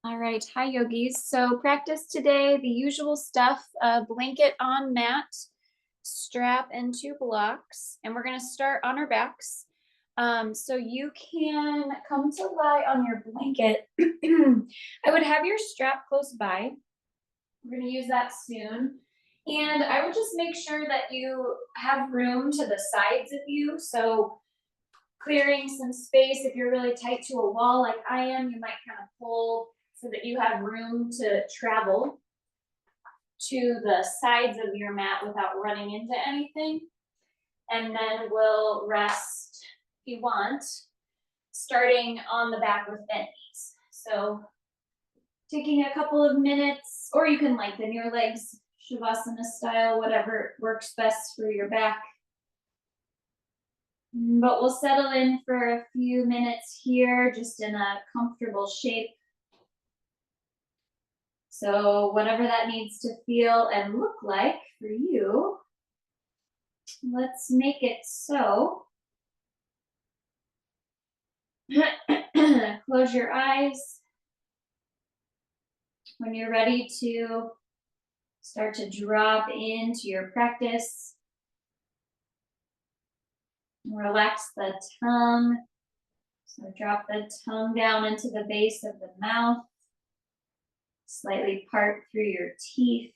All right, hi yogis. So practice today, the usual stuff, blanket on mat, strap and two blocks, and we're gonna start on our backs. So you can come to lie on your blanket. I would have your strap close by. We're gonna use that soon. And I would just make sure that you have room to the sides of you. So clearing some space. If you're really tight to a wall like I am, you might kind of pull so that you have room to travel to the sides of your mat without running into anything. And then we'll rest, if you want, starting on the back with bent knees. So taking a couple of minutes, or you can lengthen your legs, Shavasana style, whatever works best for your back. But we'll settle in for a few minutes here, just in a comfortable shape. So whatever that needs to feel and look like for you, let's make it so. Close your eyes. When you're ready to start to drop into your practice, relax the tongue. So drop the tongue down into the base of the mouth. Slightly part through your teeth.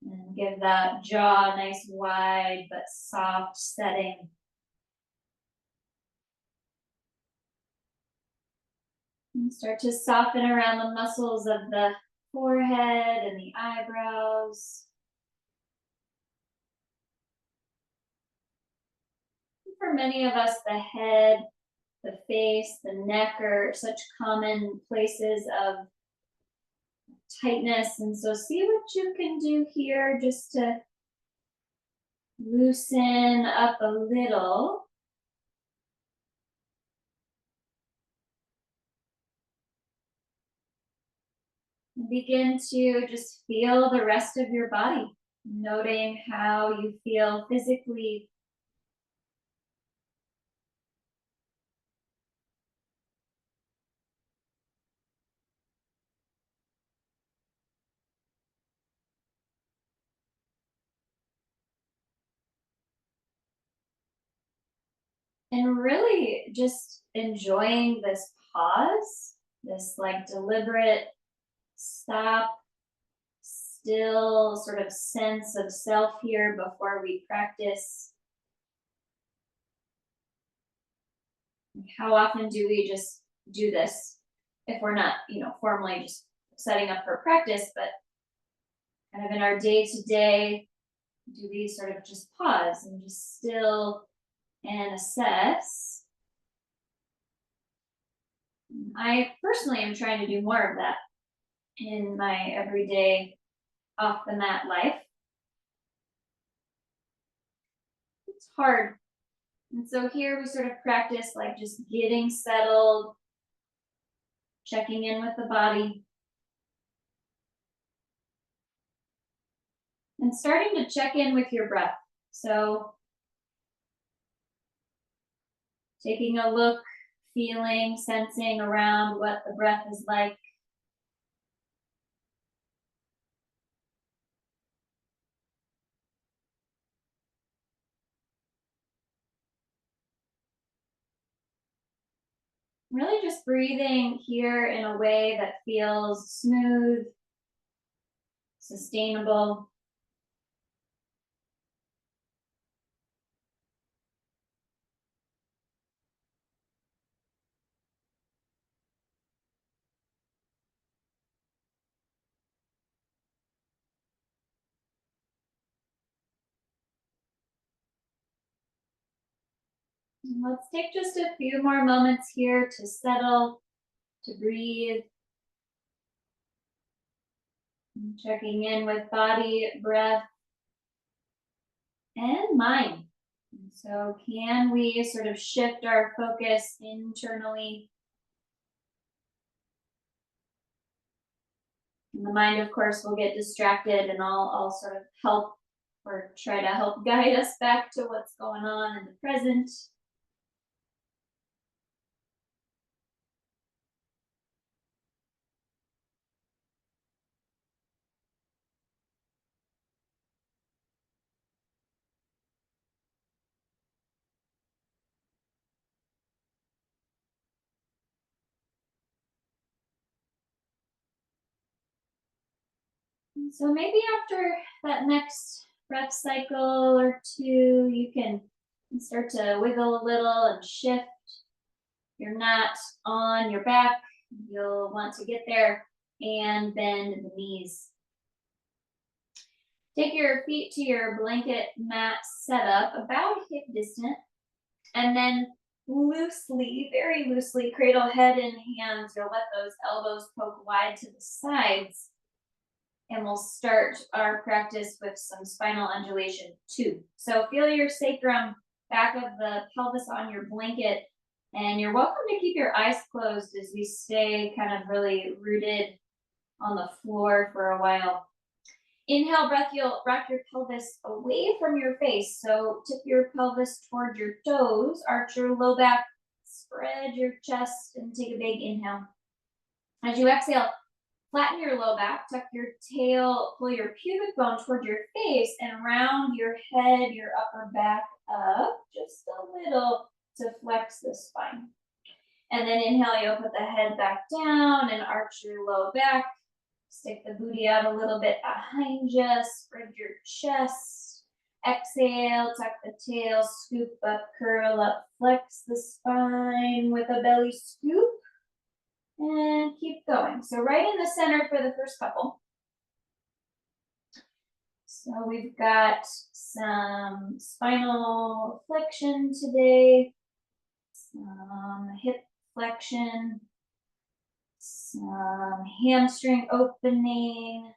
And give that jaw a nice wide but soft setting. And start to soften around the muscles of the forehead and the eyebrows. For many of us, the head, the face, the neck are such common places of tightness. And so see what you can do here just to loosen up a little. Begin to just feel the rest of your body, noting how you feel physically. And really just enjoying this pause, this like deliberate stop, still sort of sense of self here before we practice. How often do we just do this if we're not, formally just setting up for practice, but kind of in our day to day, do we sort of just pause and just still and assess? I personally am trying to do more of that in my everyday off the mat life. It's hard. And so here we sort of practice like just getting settled, checking in with the body, and starting to check in with your breath. So taking a look, feeling, sensing around what the breath is like. Really just breathing here in a way that feels smooth, sustainable. And let's take just a few more moments here to settle, to breathe. Checking in with body, breath, and mind. And so can we sort of shift our focus internally? And the mind, of course, will get distracted, and I'll sort of help or try to help guide us back to what's going on in the present. So maybe after that next breath cycle or two, you can start to wiggle a little and shift. You're not on your back. You'll want to get there and bend the knees. Take your feet to your blanket mat setup about hip distant, and then loosely, very loosely, cradle head in hands. You'll let those elbows poke wide to the sides. And we'll start our practice with some spinal undulation too. So feel your sacrum, back of the pelvis on your blanket, and you're welcome to keep your eyes closed as we stay kind of really rooted on the floor for a while. Inhale breath, you'll rock your pelvis away from your face. So tip your pelvis toward your toes, arch your low back, spread your chest, and take a big inhale. As you exhale, flatten your low back, tuck your tail, pull your pubic bone toward your face, and round your head, your upper back up just a little to flex the spine. And then inhale, you'll put the head back down and arch your low back. Stick the booty out a little bit behind you, spread your chest. Exhale, tuck the tail, scoop up, curl up, flex the spine with a belly scoop. And keep going. So right in the center for the first couple. So we've got some spinal flexion today, some hip flexion, some hamstring opening.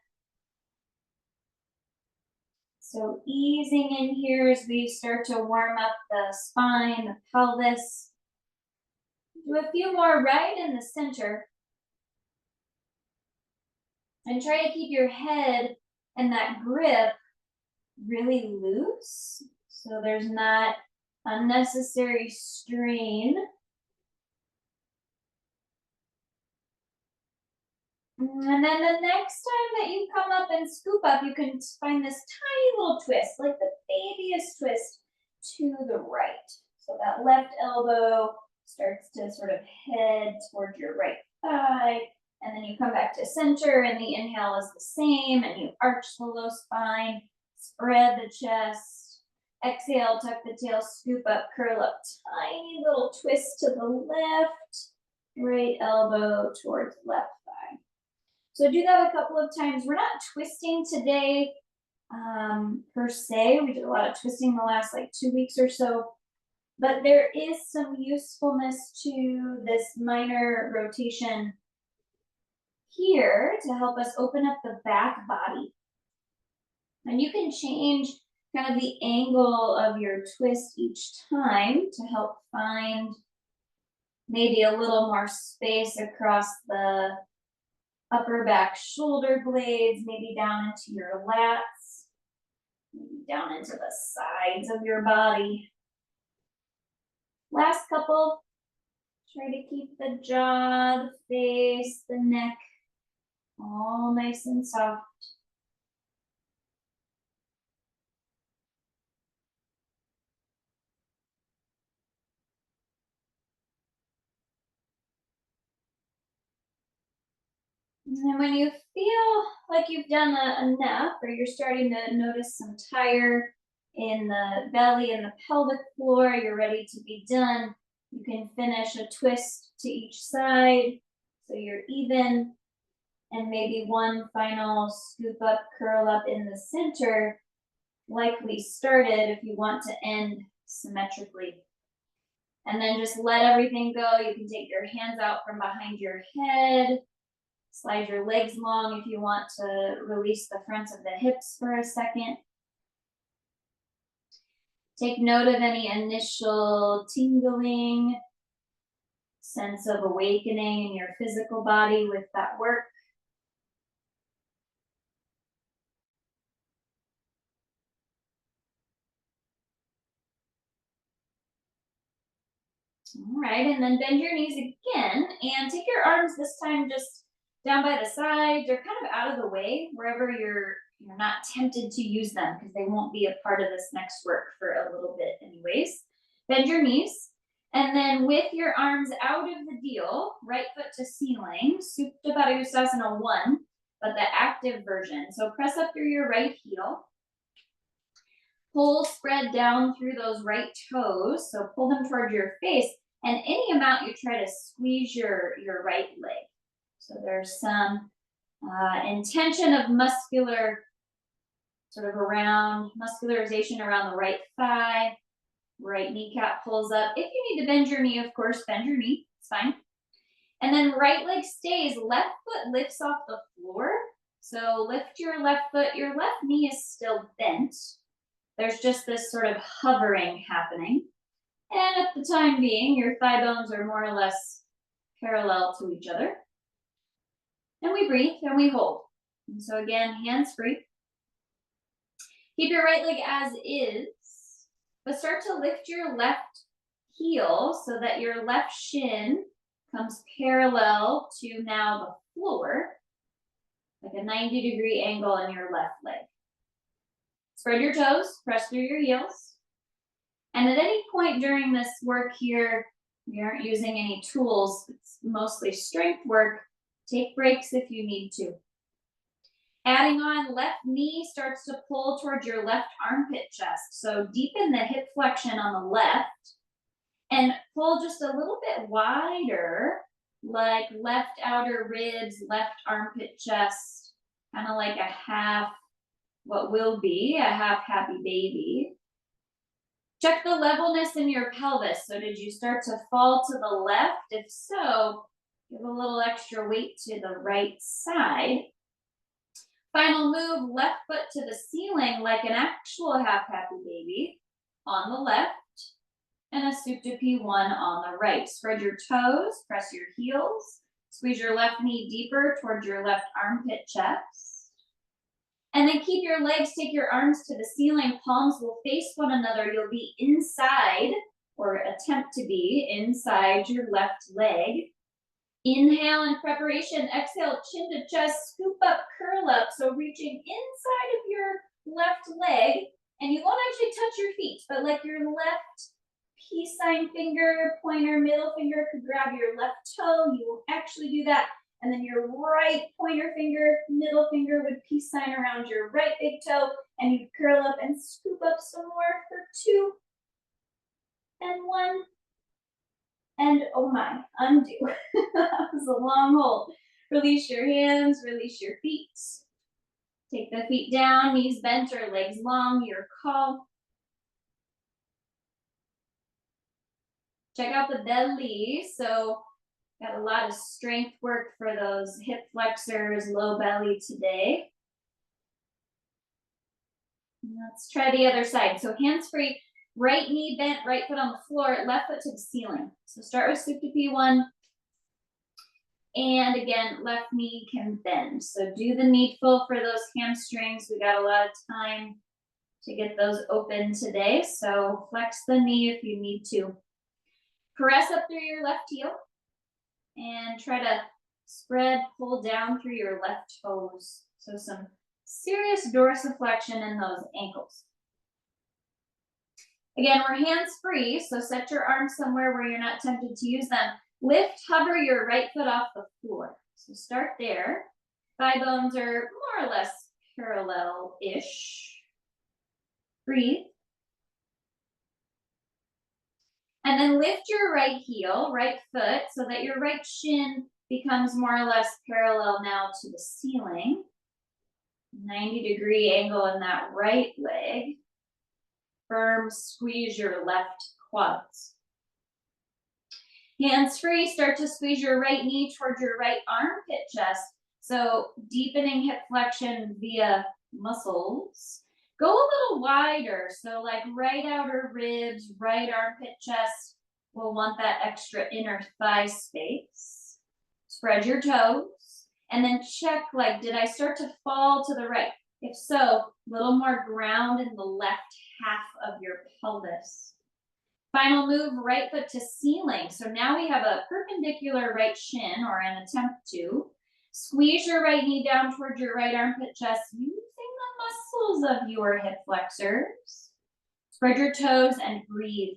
So easing in here as we start to warm up the spine, the pelvis. Do a few more right in the center. And try to keep your head and that grip really loose so there's not unnecessary strain. And then the next time that you come up and scoop up, you can find this tiny little twist, like the babyest twist to the right. So that left elbow starts to sort of head toward your right thigh. And then you come back to center, and the inhale is the same, and you arch the low spine, spread the chest. Exhale, tuck the tail, scoop up, curl up, tiny little twist to the left, right elbow towards left thigh. So do that a couple of times. We're not twisting today per se. We did a lot of twisting the last like 2 weeks or so, but there is some usefulness to this minor rotation here to help us open up the back body. And you can change kind of the angle of your twist each time to help find maybe a little more space across the upper back shoulder blades, maybe down into your lats, maybe down into the sides of your body. Last couple, try to keep the jaw, the face, the neck all nice and soft. And when you feel like you've done enough, or you're starting to notice some tire in the belly and the pelvic floor, you're ready to be done. You can finish a twist to each side so you're even, and maybe one final scoop up, curl up in the center like we started if you want to end symmetrically. And then just let everything go. You can take your hands out from behind your head. Slide your legs long if you want to release the fronts of the hips for a second. Take note of any initial tingling, sense of awakening in your physical body with that work. All right, and then bend your knees again and take your arms this time just down by the sides or kind of out of the way, wherever you're not tempted to use them because they won't be a part of this next work for a little bit anyways. Bend your knees, and then with your arms out of the deal, right foot to ceiling, Supta Padangusthasana 1, but the active version. So press up through your right heel. Pull spread down through those right toes. So pull them toward your face. And any amount you try to squeeze your right leg. So there's some intention of muscular, sort of around, muscularization around the right thigh. Right kneecap pulls up. If you need to bend your knee, of course, bend your knee. It's fine. And then right leg stays. Left foot lifts off the floor. So lift your left foot. Your left knee is still bent. There's just this sort of hovering happening. And at the time being, your thigh bones are more or less parallel to each other. And we breathe and we hold. And so again, hands free. Keep your right leg as is, but start to lift your left heel so that your left shin comes parallel to now the floor, like a 90-degree angle in your left leg. Spread your toes, press through your heels. And at any point during this work here, you aren't using any tools, it's mostly strength work. Take breaks if you need to. Adding on, left knee starts to pull towards your left armpit chest. So deepen the hip flexion on the left and pull just a little bit wider, like left outer ribs, left armpit chest, kind of like a half, what will be a half happy baby. Check the levelness in your pelvis. So did you start to fall to the left? If so, give a little extra weight to the right side. Final move, left foot to the ceiling like an actual half happy baby on the left, and a Supine on the right. Spread your toes, press your heels, squeeze your left knee deeper towards your left armpit chest. And then keep your legs, take your arms to the ceiling, palms will face one another. You'll be inside, or attempt to be inside your left leg. Inhale in preparation, exhale, chin to chest, scoop up, curl up. So reaching inside of your left leg, and you won't actually touch your feet, but like your left peace sign finger, pointer, middle finger could grab your left toe. You will actually do that. And then your right pointer finger, middle finger would peace sign around your right big toe, and you curl up and scoop up some more for 2 and 1. And oh my, undo. That was a long hold. Release your hands, release your feet. Take the feet down, knees bent or legs long, your call. Check out the belly. So got a lot of strength work for those hip flexors, low belly today. Let's try the other side. So hands free, right knee bent, right foot on the floor, left foot to the ceiling. So start with Supine. And again, left knee can bend. So do the needful for those hamstrings. We got a lot of time to get those open today. So flex the knee if you need to. Press up through your left heel. And try to spread, pull down through your left toes. So some serious dorsiflexion in those ankles. Again, we're hands free, so set your arms somewhere where you're not tempted to use them. Lift, hover your right foot off the floor. So start there. Thigh bones are more or less parallel-ish. Breathe. And then lift your right heel, right foot, so that your right shin becomes more or less parallel now to the ceiling. 90-degree angle in that right leg. Firm, squeeze your left quads. Hands free, start to squeeze your right knee towards your right armpit chest. So deepening hip flexion via muscles. Go a little wider, so like right outer ribs, right armpit chest. We'll want that extra inner thigh space. Spread your toes, and then check, like, did I start to fall to the right? If so, a little more ground in the left half of your pelvis. Final move, right foot to ceiling. So now we have a perpendicular right shin, or an attempt to. Squeeze your right knee down towards your right armpit chest, using the muscles of your hip flexors. Spread your toes and breathe.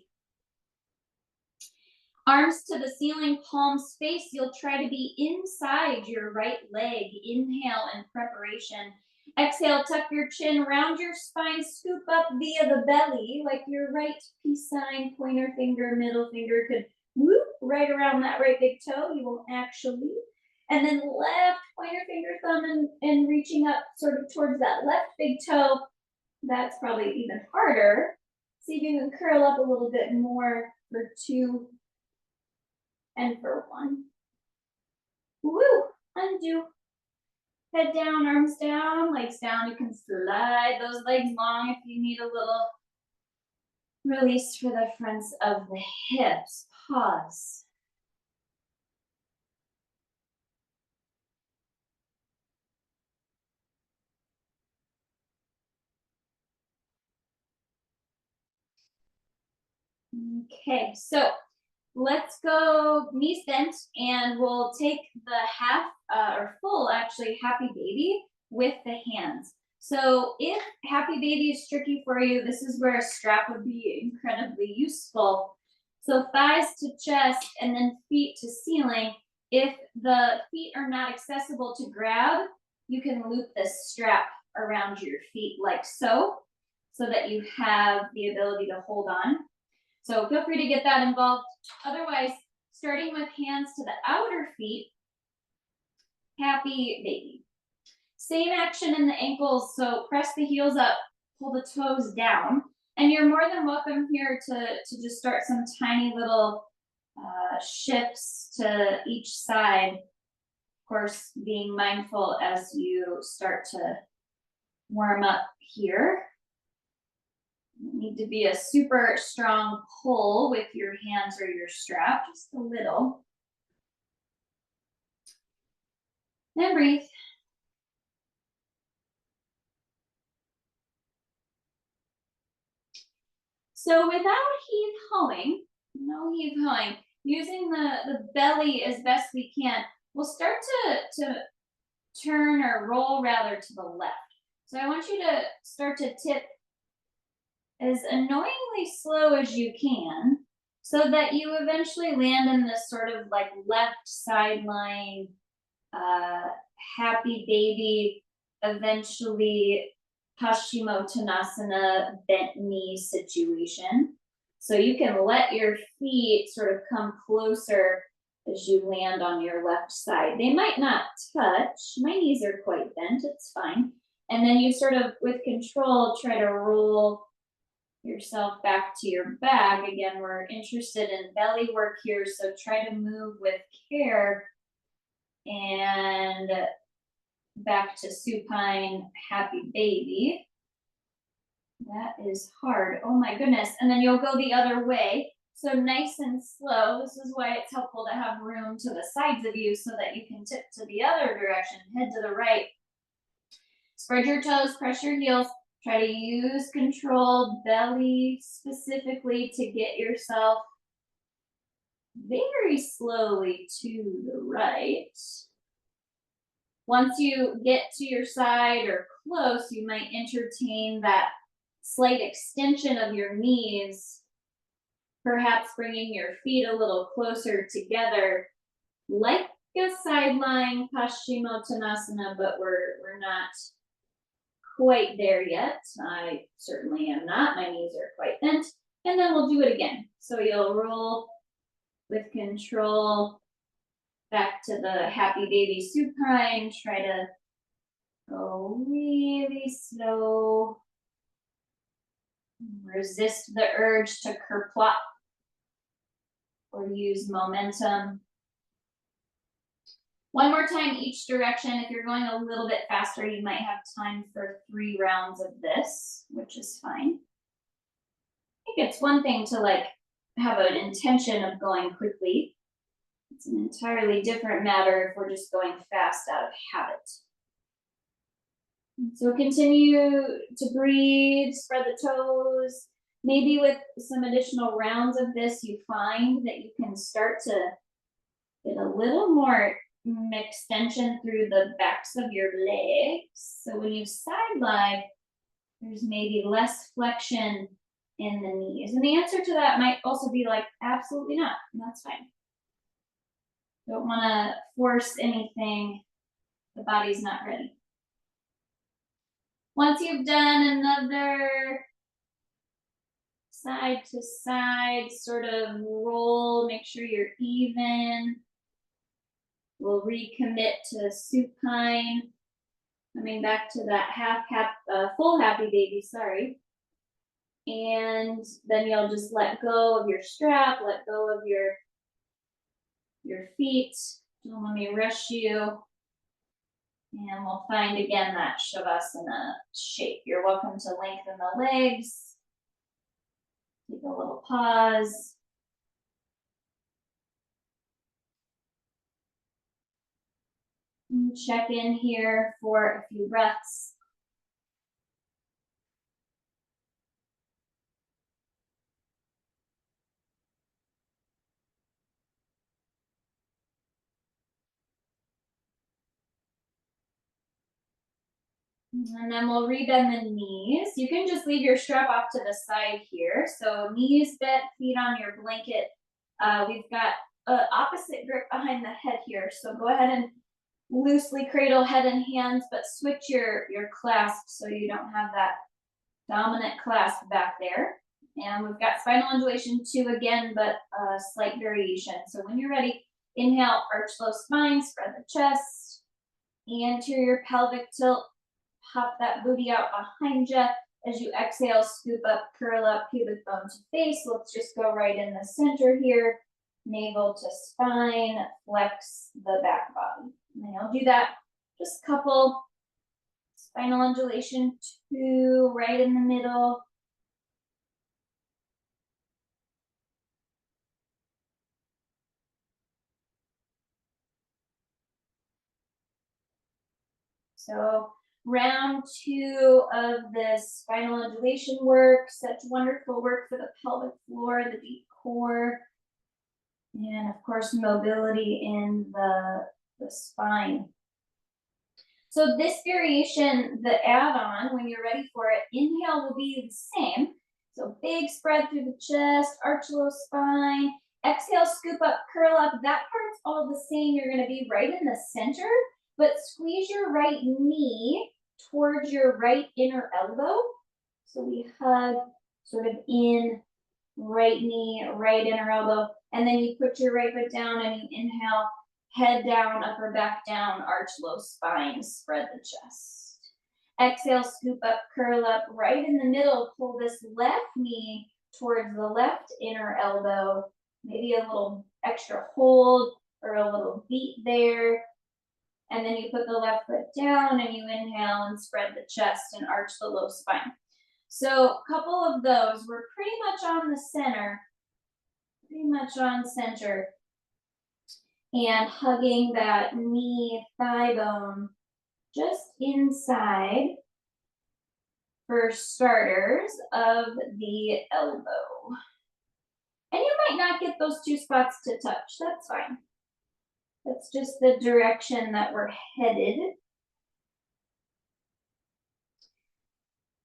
Arms to the ceiling, palms face. You'll try to be inside your right leg. Inhale in preparation. Exhale, tuck your chin, round your spine, scoop up via the belly, like your right peace sign, pointer finger, middle finger could whoop right around that right big toe. You won't actually. And then left pointer finger, thumb, and reaching up sort of towards that left big toe. That's probably even harder. See if you can curl up a little bit more for 2 and for 1. Woo! Undo. Head down, arms down, legs down. You can slide those legs long if you need a little release for the fronts of the hips. Pause. Okay, so let's go knees bent, and we'll take the half or full actually happy baby with the hands. So if happy baby is tricky for you, this is where a strap would be incredibly useful. So thighs to chest and then feet to ceiling. If the feet are not accessible to grab, you can loop this strap around your feet like so that you have the ability to hold on. So feel free to get that involved. Otherwise, starting with hands to the outer feet, happy baby. Same action in the ankles, so press the heels up, pull the toes down, and you're more than welcome here to just start some tiny little shifts to each side. Of course, being mindful as you start to warm up here. You need to be a super strong pull with your hands or your strap, just a little. Then breathe. So without heave-hoeing, no heave-hoeing, using the belly as best we can, we'll start to turn or roll rather to the left. So I want you to start to tip as annoyingly slow as you can so that you eventually land in this sort of like left sideline, happy baby, eventually Paschimottanasana bent knee situation. So you can let your feet sort of come closer as you land on your left side. They might not touch. My knees are quite bent, it's fine. And then you sort of, with control, try to roll yourself back to your back. Again, we're interested in belly work here, so try to move with care. And back to supine, happy baby. That is hard. Oh my goodness. And then you'll go the other way. So nice and slow. This is why it's helpful to have room to the sides of you so that you can tip to the other direction, head to the right. Spread your toes, press your heels. Try to use control, belly specifically, to get yourself very slowly to the right. Once you get to your side or close, you might entertain that slight extension of your knees, perhaps bringing your feet a little closer together, like a sideline Paschimottanasana, but we're not quite there yet. I certainly am not. My knees are quite bent. And then we'll do it again. So you'll roll with control back to the happy baby supine. Try to go really slow. Resist the urge to kerplop or use momentum. One more time each direction. If you're going a little bit faster, you might have time for 3 rounds of this, which is fine. I think it's one thing to like have an intention of going quickly. It's an entirely different matter if we're just going fast out of habit. So continue to breathe, spread the toes. Maybe with some additional rounds of this, you find that you can start to get a little more extension through the backs of your legs. So when you side lie, there's maybe less flexion in the knees? And the answer to that might also be like, absolutely not, and that's fine. Don't wanna force anything, the body's not ready. Once you've done another side to side sort of roll, make sure you're even. We'll recommit to supine, coming back to that full happy baby, sorry. And then you'll just let go of your strap, let go of your feet. Don't let me rush you. And we'll find again that Shavasana shape. You're welcome to lengthen the legs. Take a little pause. And check in here for a few breaths. And then we'll rebend the knees. You can just leave your strap off to the side here. So knees bent, feet on your blanket. We've got an opposite grip behind the head here. So go ahead and loosely cradle head and hands, but switch your clasp so you don't have that dominant clasp back there. And we've got spinal undulation 2 again, but a slight variation. So when you're ready, inhale, arch low spine, spread the chest, anterior pelvic tilt, pop that booty out behind you. As you exhale, scoop up, curl up, pubic bone to face. Let's just go right in the center here. Navel to spine, flex the back body. And I'll do that just a couple. Spinal undulation 2, right in the middle. So round 2 of this spinal undulation work, such wonderful work for the pelvic floor, the deep core, and of course mobility in the spine. So this variation, the add-on, when you're ready for it, inhale will be the same. So big spread through the chest, arch low spine. Exhale, scoop up, curl up. That part's all the same. You're gonna be right in the center, but squeeze your right knee towards your right inner elbow. So we hug sort of in, right knee, right inner elbow. And then you put your right foot down and you inhale, head down, upper back down, arch low spine, spread the chest. Exhale, scoop up, curl up, right in the middle, pull this left knee towards the left inner elbow, maybe a little extra hold or a little beat there. And then you put the left foot down and you inhale and spread the chest and arch the low spine. So a couple of those, we're pretty much on the center, and hugging that knee thigh bone just inside, for starters, of the elbow. And you might not get those 2 spots to touch, that's fine. That's just the direction that we're headed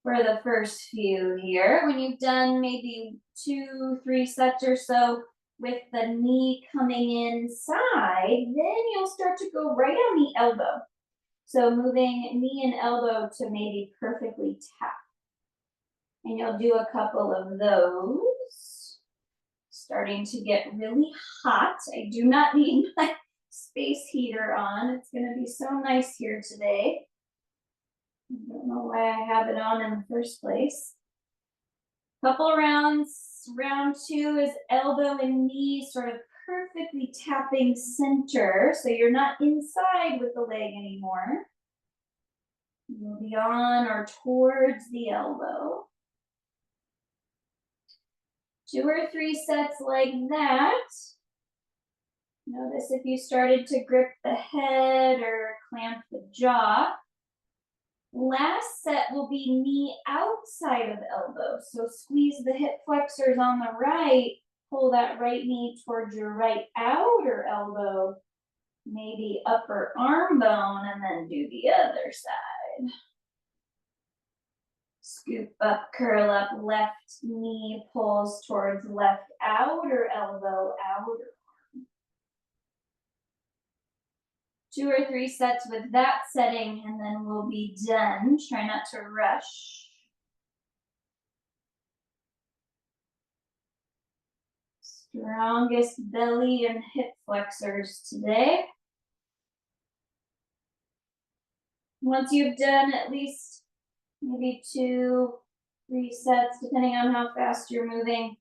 for the first few here. When you've done maybe 2, 3 sets or so with the knee coming inside, then you'll start to go right on the elbow. So moving knee and elbow to maybe perfectly tap. And you'll do a couple of those. Starting to get really hot. I do not need my space heater on. It's gonna be so nice here today. I don't know why I have it on in the first place. Couple rounds. Round 2 is elbow and knee sort of perfectly tapping center. So you're not inside with the leg anymore. You'll be on or towards the elbow. 2 or 3 sets like that. Notice if you started to grip the head or clamp the jaw. Last set will be knee outside of elbow. So squeeze the hip flexors on the right, pull that right knee towards your right outer elbow, maybe upper arm bone, and then do the other side. Scoop up, curl up, left knee pulls towards left outer elbow, outer. 2 or 3 sets with that setting, and then we'll be done. Try not to rush. Strongest belly and hip flexors today. Once you've done at least maybe 2, 3 sets, depending on how fast you're moving,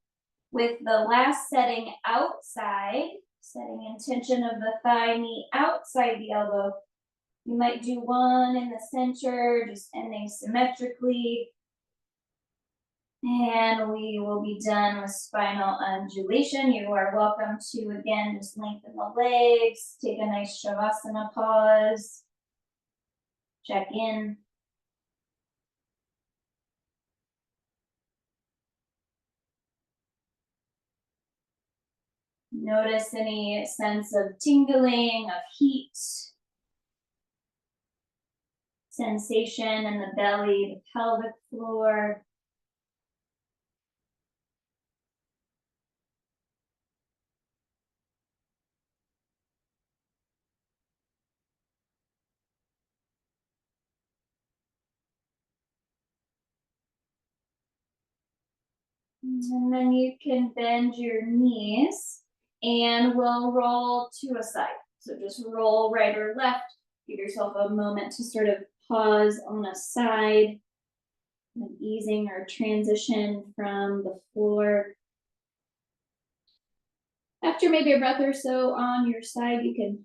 with the last setting outside, setting intention of the thigh, knee outside the elbow. You might do 1 in the center, just ending symmetrically. And we will be done with spinal undulation. You are welcome to, again, just lengthen the legs, take a nice shavasana pause, check in. Notice any sense of tingling, of heat, sensation in the belly, the pelvic floor. And then you can bend your knees and we'll roll to a side. So just roll right or left. Give yourself a moment to sort of pause on a side, and easing or transition from the floor. After maybe a breath or so on your side, you can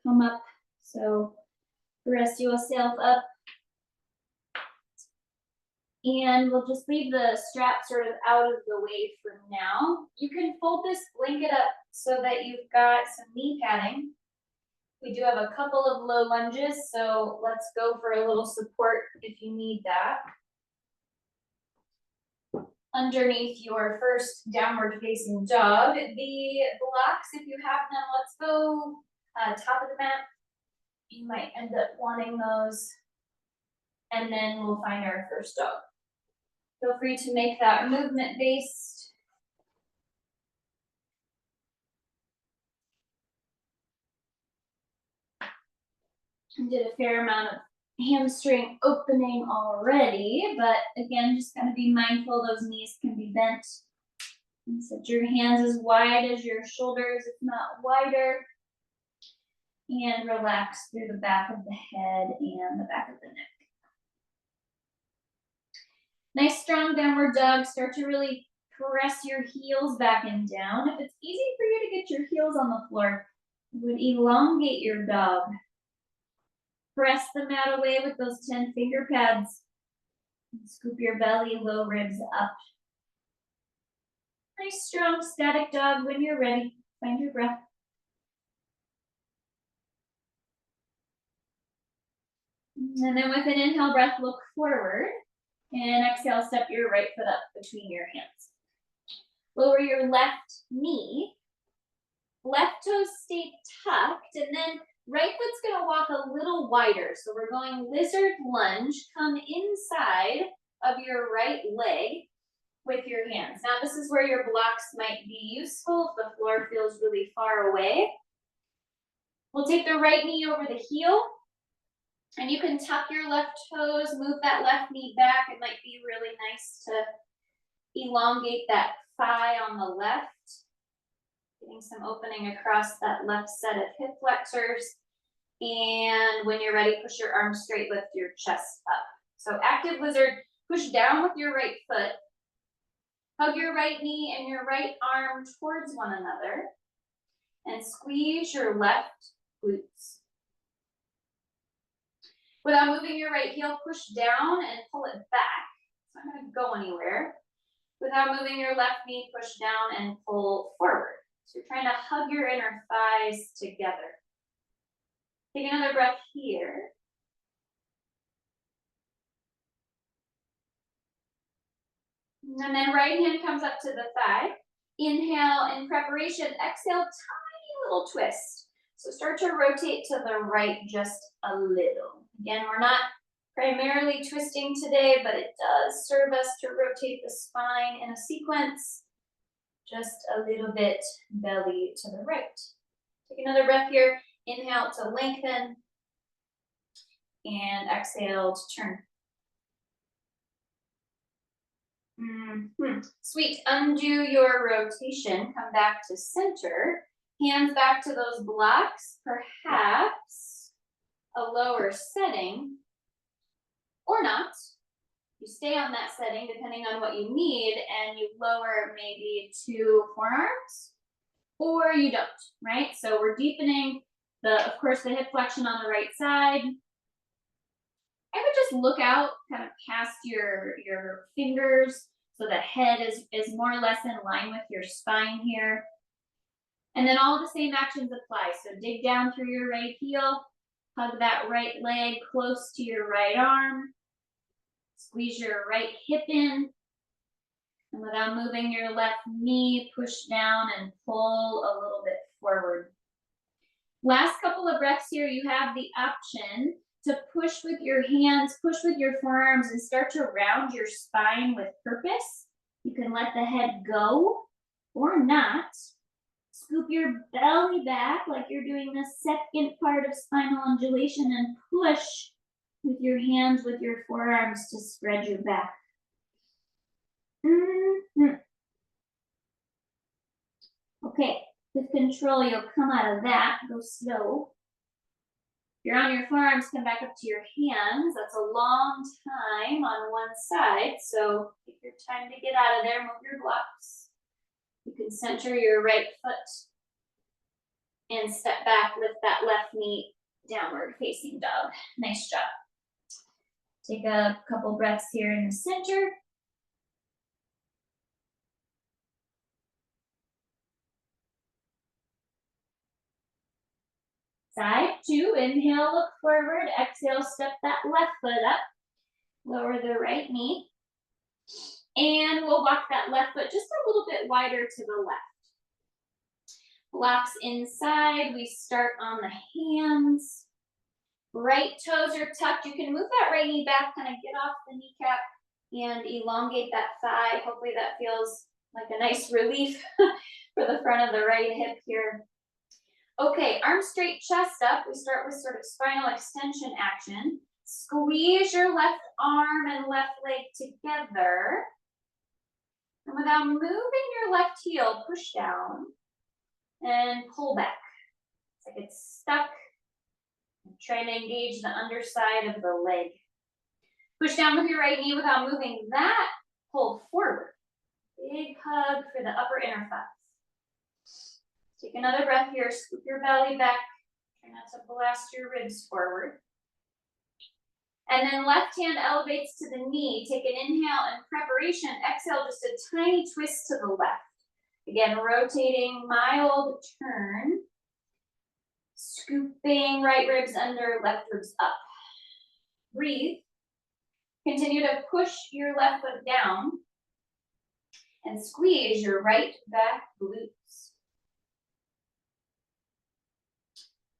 come up. So rest yourself up. And we'll just leave the strap sort of out of the way for now. You can fold this blanket up so that you've got some knee padding. We do have a couple of low lunges, so let's go for a little support if you need that. Underneath your first downward facing dog, the blocks, if you have them, let's go top of the mat. You might end up wanting those. And then we'll find our first dog. Feel free to make that movement based. I did a fair amount of hamstring opening already, but again, just kind of be mindful those knees can be bent. And set your hands as wide as your shoulders, if not wider. And relax through the back of the head and the back of the neck. Nice strong downward dog. Start to really press your heels back and down. If it's easy for you to get your heels on the floor, you would elongate your dog. Press the mat away with those 10 finger pads. Scoop your belly, low ribs up. Nice strong static dog. When you're ready, find your breath. And then with an inhale breath, look forward. And exhale, step your right foot up between your hands. Lower your left knee. Left toes stay tucked, and then right foot's gonna walk a little wider. So we're going lizard lunge. Come inside of your right leg with your hands. Now this is where your blocks might be useful if the floor feels really far away. We'll take the right knee over the heel. And you can tuck your left toes, move that left knee back. It might be really nice to elongate that thigh on the left. Getting some opening across that left set of hip flexors. And when you're ready, push your arms straight, lift your chest up. So active lizard, push down with your right foot. Hug your right knee and your right arm towards one another. And squeeze your left glutes. Without moving your right heel, push down and pull it back. It's not going to go anywhere. Without moving your left knee, push down and pull forward. So you're trying to hug your inner thighs together. Take another breath here. And then right hand comes up to the thigh. Inhale in preparation. Exhale, tiny little twist. So start to rotate to the right just a little. Again, we're not Primarily twisting today, but it does serve us to rotate the spine in a sequence. Just a little bit belly to the right. Take another breath here. Inhale to lengthen. And exhale to turn. Sweet. Undo your rotation. Come back to center. Hands back to those blocks. Perhaps a lower setting. Or not. You stay on that setting depending on what you need, and you lower maybe 2 forearms, or you don't, right? So we're deepening of course, the hip flexion on the right side. I would just look out kind of past your fingers so the head is more or less in line with your spine here. And then all the same actions apply. So dig down through your right heel, hug that right leg close to your right arm, squeeze your right hip in, and without moving your left knee, push down and pull a little bit forward. Last couple of breaths here, you have the option to push with your hands, push with your forearms, and start to round your spine with purpose. You can let the head go or not. Scoop your belly back like you're doing the second part of spinal undulation and push with your hands, with your forearms to spread your back. Okay, with control, you'll come out of that, go slow. If you're on your forearms, come back up to your hands. That's a long time on one side, so take your time to get out of there, move your blocks. You can center your right foot and step back, lift that left knee, downward facing dog. Nice job. Take a couple breaths here in the center. Side 2, inhale, look forward. Exhale, step that left foot up. Lower the right knee. And we'll walk that left foot just a little bit wider to the left. Blocks inside, we start on the hands. Right toes are tucked. You can move that right knee back, kind of get off the kneecap and elongate that thigh. Hopefully that feels like a nice relief for the front of the right hip here. Okay, arm straight, chest up. We start with sort of spinal extension action. Squeeze your left arm and left leg together. And without moving your left heel, push down and pull back. It's like it's stuck. Try to engage the underside of the leg. Push down with your right knee without moving that. Pull forward. Big hug for the upper inner thighs. Take another breath here. Scoop your belly back. Try not to blast your ribs forward. And then left hand elevates to the knee. Take an inhale and preparation. Exhale, just a tiny twist to the left. Again, rotating, mild turn. Scooping right ribs under, left ribs up. Breathe. Continue to push your left foot down and squeeze your right back glutes.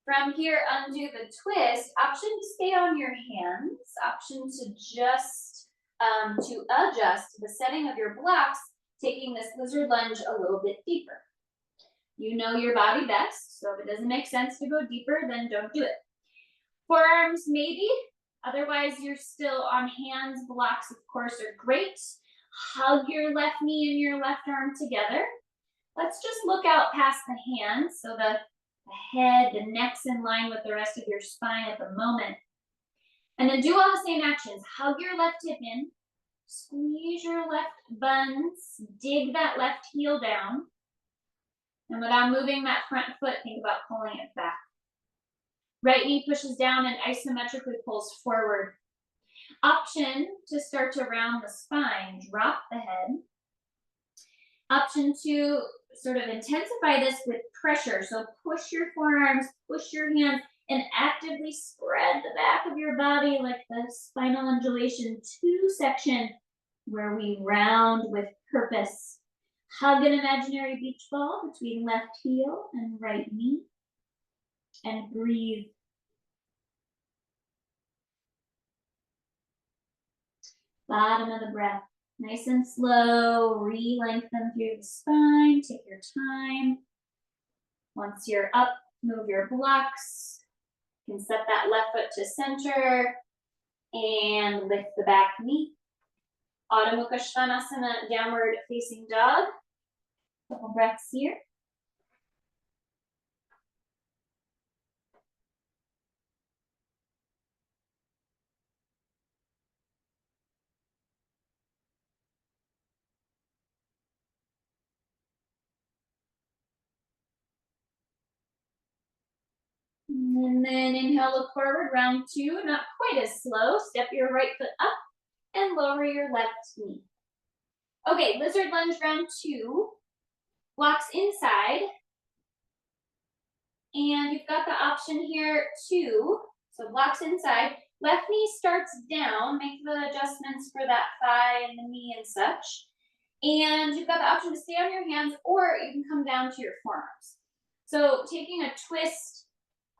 From here, undo the twist. Option to stay on your hands. Option to just to adjust the setting of your blocks, taking this lizard lunge a little bit deeper. You know your body best, so if it doesn't make sense to go deeper, then don't do it. Forearms, maybe. Otherwise, you're still on hands. Blocks, of course, are great. Hug your left knee and your left arm together. Let's just look out past the hands, so the head, the neck's in line with the rest of your spine at the moment. And then do all the same actions. Hug your left hip in. Squeeze your left buns. Dig that left heel down. And without moving that front foot, think about pulling it back. Right knee pushes down and isometrically pulls forward. Option to start to round the spine, drop the head. Option to sort of intensify this with pressure. So push your forearms, push your hands, and actively spread the back of your body like the spinal undulation 2 section where we round with purpose. Hug an imaginary beach ball between left heel and right knee. And breathe. Bottom of the breath. Nice and slow, re-lengthen through the spine, take your time. Once you're up, move your blocks. You can set that left foot to center and lift the back knee. Adho Mukha Svanasana, downward facing dog. Couple breaths here. And then inhale, look forward, round two, not quite as slow. Step your right foot up and lower your left knee. Okay, lizard lunge round two. Blocks inside. And you've got the option here to, so blocks inside. Left knee starts down, make the adjustments for that thigh and the knee and such. And you've got the option to stay on your hands, or you can come down to your forearms. So taking a twist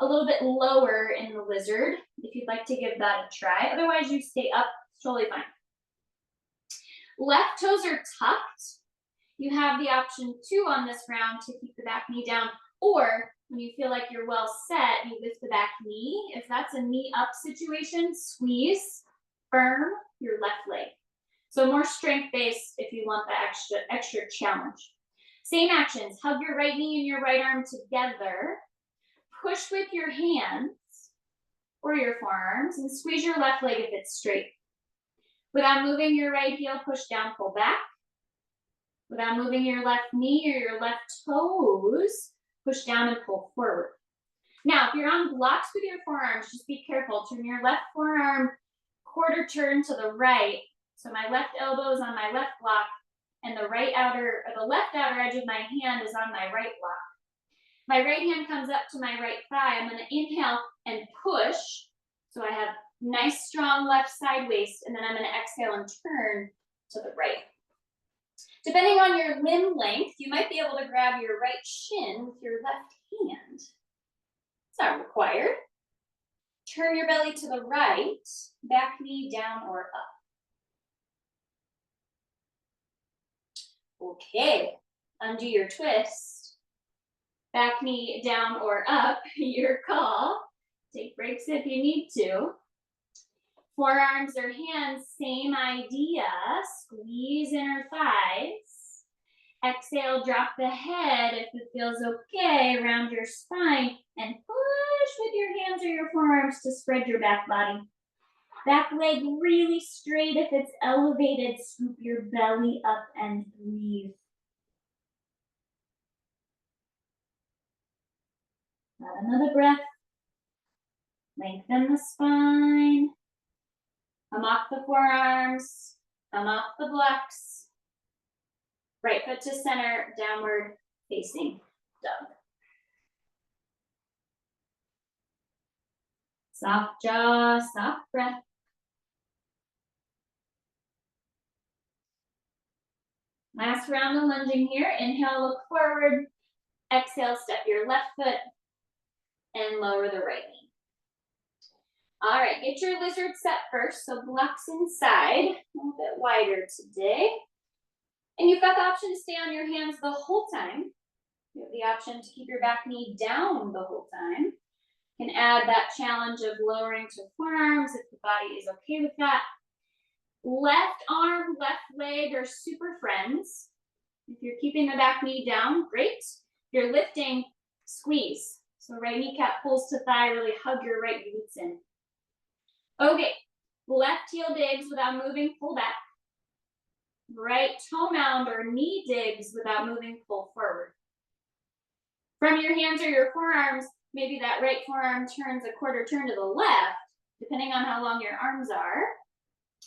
a little bit lower in the lizard, if you'd like to give that a try. Otherwise, you stay up, it's totally fine. Left toes are tucked. You have the option too on this round to keep the back knee down, or when you feel like you're well set, you lift the back knee. If that's a knee up situation, squeeze firm your left leg. So more strength-based if you want the extra challenge. Same actions, hug your right knee and your right arm together. Push with your hands or your forearms and squeeze your left leg if it's straight. Without moving your right heel, push down, pull back. Without moving your left knee or your left toes, push down and pull forward. Now, if you're on blocks with your forearms, just be careful. Turn your left forearm quarter turn to the right. So my left elbow is on my left block and the left outer edge of my hand is on my right block. My right hand comes up to my right thigh. I'm gonna inhale and push. So I have nice, strong left side waist, and then I'm gonna exhale and turn to the right. Depending on your limb length, you might be able to grab your right shin with your left hand. It's not required. Turn your belly to the right, back knee down or up. Okay, undo your twist. Back knee down or up, your call. Take breaks if you need to. Forearms or hands, same idea. Squeeze inner thighs. Exhale, drop the head if it feels okay around your spine. And push with your hands or your forearms to spread your back body. Back leg really straight. If it's elevated, scoop your belly up and breathe. Have another breath. Lengthen the spine. Come off the forearms. Come off the blocks. Right foot to center, downward facing dog. Soft jaw, soft breath. Last round of lunging here. Inhale, look forward. Exhale, step your left foot and lower the right knee. All right, get your lizard set first. So blocks inside, a little bit wider today. And you've got the option to stay on your hands the whole time. You have the option to keep your back knee down the whole time. You can add that challenge of lowering to forearms if the body is okay with that. Left arm, left leg are super friends. If you're keeping the back knee down, great. If you're lifting, squeeze. So right kneecap pulls to thigh, really hug your right glutes in. Okay, left heel digs without moving, pull back. Right toe mound or knee digs without moving, pull forward. From your hands or your forearms, maybe that right forearm turns a quarter turn to the left, depending on how long your arms are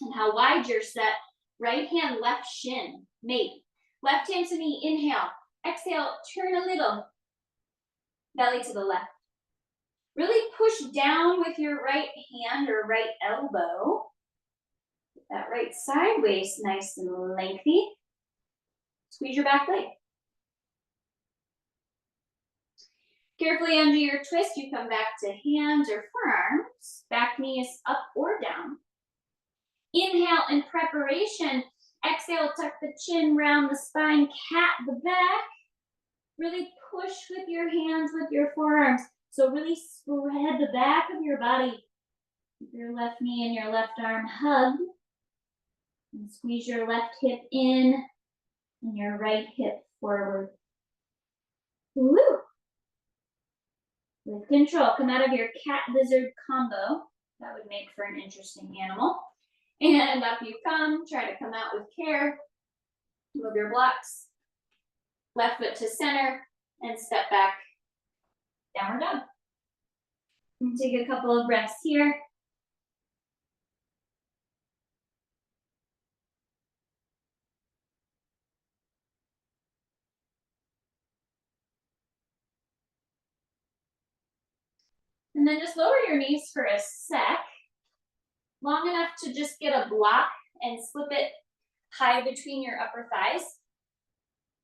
and how wide you're set. Right hand, left shin, maybe. Left hand to knee, inhale. Exhale, turn a little. Belly to the left. Really push down with your right hand or right elbow. Get that right side waist nice and lengthy. Squeeze your back leg. Carefully undo your twist, you come back to hands or forearms. Back knee is up or down. Inhale in preparation. Exhale, tuck the chin, round the spine, cat the back. Really push with your hands, with your forearms. So really spread the back of your body. Keep your left knee and your left arm hugged. And squeeze your left hip in and your right hip forward. Woo! With control, come out of your cat-lizard combo. That would make for an interesting animal. And up you come. Try to come out with care. Move your blocks. Left foot to center and step back. Downward dog. And take a couple of breaths here. And then just lower your knees for a sec. Long enough to just get a block and slip it high between your upper thighs.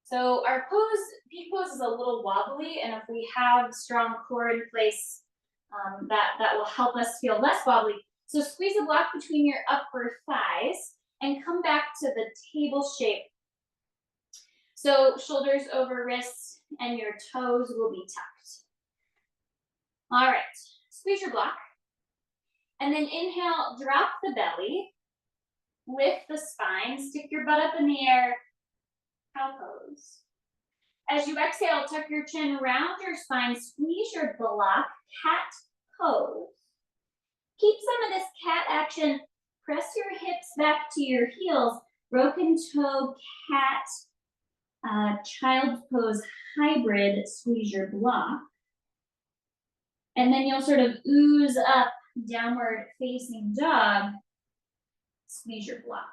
So our pose, peak pose is a little wobbly, and if we have strong core in place, that will help us feel less wobbly. So squeeze a block between your upper thighs and come back to the table shape. So shoulders over wrists and your toes will be tucked. All right, squeeze your block. And then inhale, drop the belly, lift the spine, stick your butt up in the air, cow pose. As you exhale, tuck your chin, round your spine, squeeze your block, cat pose. Keep some of this cat action. Press your hips back to your heels, broken toe, cat, child's pose, hybrid, squeeze your block. And then you'll sort of ooze up, downward facing dog, squeeze your block.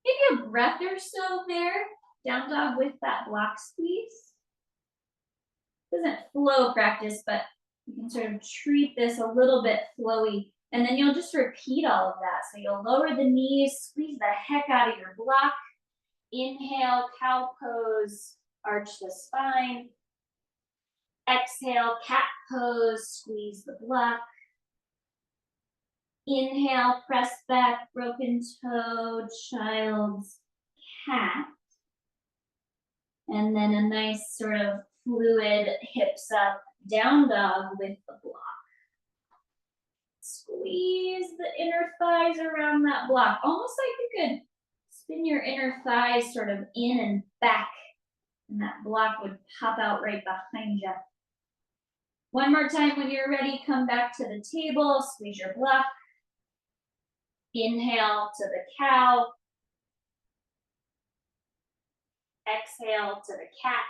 Maybe a breath or so there, down dog with that block squeeze. Doesn't flow practice, but you can sort of treat this a little bit flowy, and then you'll just repeat all of that. So you'll lower the knees, squeeze the heck out of your block. Inhale, cow pose, arch the spine. Exhale, cat pose, squeeze the block. Inhale, press back, broken toe, child's cat. And then a nice sort of fluid hips up, down dog with the block. Squeeze the inner thighs around that block. Almost like you could spin your inner thighs sort of in and back, and that block would pop out right behind you. One more time, when you're ready, come back to the table, squeeze your block. Inhale to the cow. Exhale to the cat.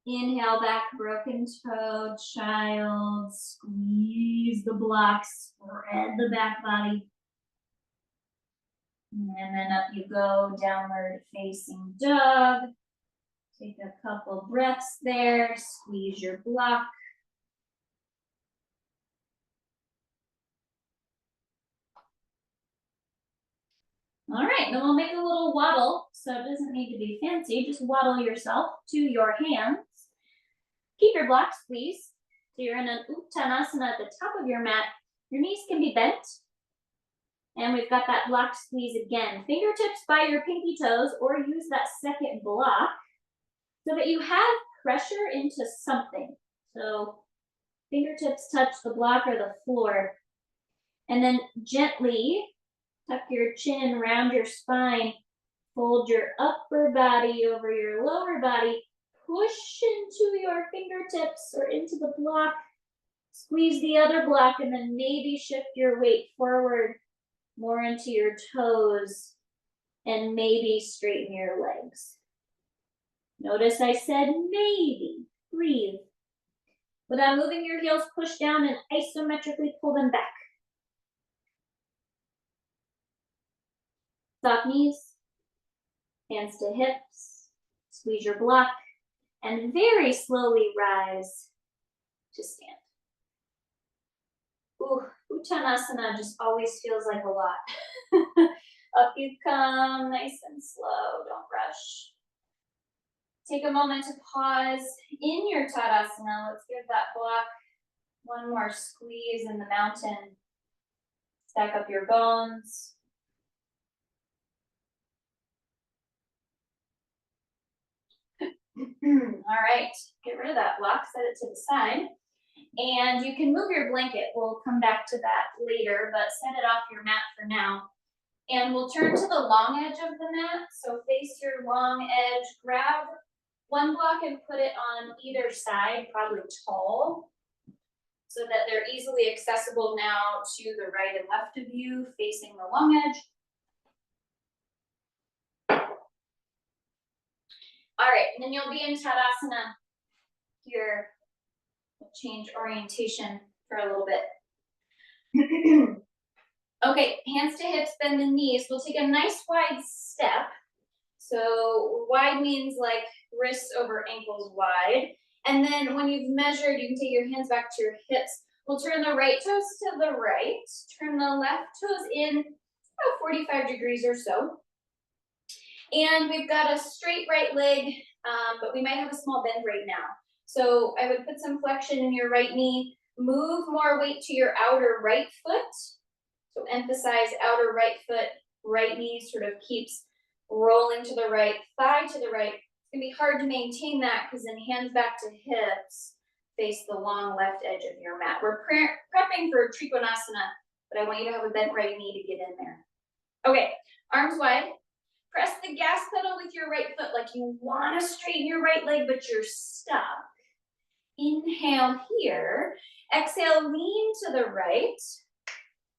Inhale back, broken toe, child. Squeeze the block, spread the back body. And then up you go, downward facing dog. Take a couple breaths there, squeeze your block. All right, then we'll make a little waddle, so it doesn't need to be fancy. Just waddle yourself to your hands. Keep your block squeezed. So you're in an Uttanasana at the top of your mat. Your knees can be bent. And we've got that block squeeze again. Fingertips by your pinky toes, or use that second block so that you have pressure into something. So fingertips touch the block or the floor. And then gently tuck your chin around your spine. Fold your upper body over your lower body. Push into your fingertips or into the block. Squeeze the other block, and then maybe shift your weight forward more into your toes, and maybe straighten your legs. Notice I said maybe. Breathe. Without moving your heels, push down and isometrically pull them back. Soft knees, hands to hips, squeeze your block, and very slowly rise to stand. Ooh, Uttanasana just always feels like a lot. Up you come, nice and slow, don't rush. Take a moment to pause in your Tadasana. Let's give that block One more squeeze in the mountain. Stack up your bones. All right, get rid of that block, set it to the side. And you can move your blanket. We'll come back to that later, but set it off your mat for now. And we'll turn to the long edge of the mat. So face your long edge, grab one block and put it on either side, probably tall, so that they're easily accessible now to the right and left of you, facing the long edge. All right, and then you'll be in Tadasana here. We'll change orientation for a little bit. Okay, hands to hips, bend the knees. We'll take a nice wide step. So wide means like wrists over ankles wide. And then when you've measured, you can take your hands back to your hips. We'll turn the right toes to the right, turn the left toes in about 45 degrees or so. And we've got a straight right leg, but we might have a small bend right now. So I would put some flexion in your right knee, move more weight to your outer right foot. So emphasize outer right foot, right knee sort of keeps rolling to the right, thigh to the right. It's gonna be hard to maintain that because then hands back to hips, face the long left edge of your mat. We're prepping for Trikonasana, but I want you to have a bent right knee to get in there. Okay, arms wide. Press the gas pedal with your right foot like you want to straighten your right leg, but you're stuck. Inhale here. Exhale, lean to the right.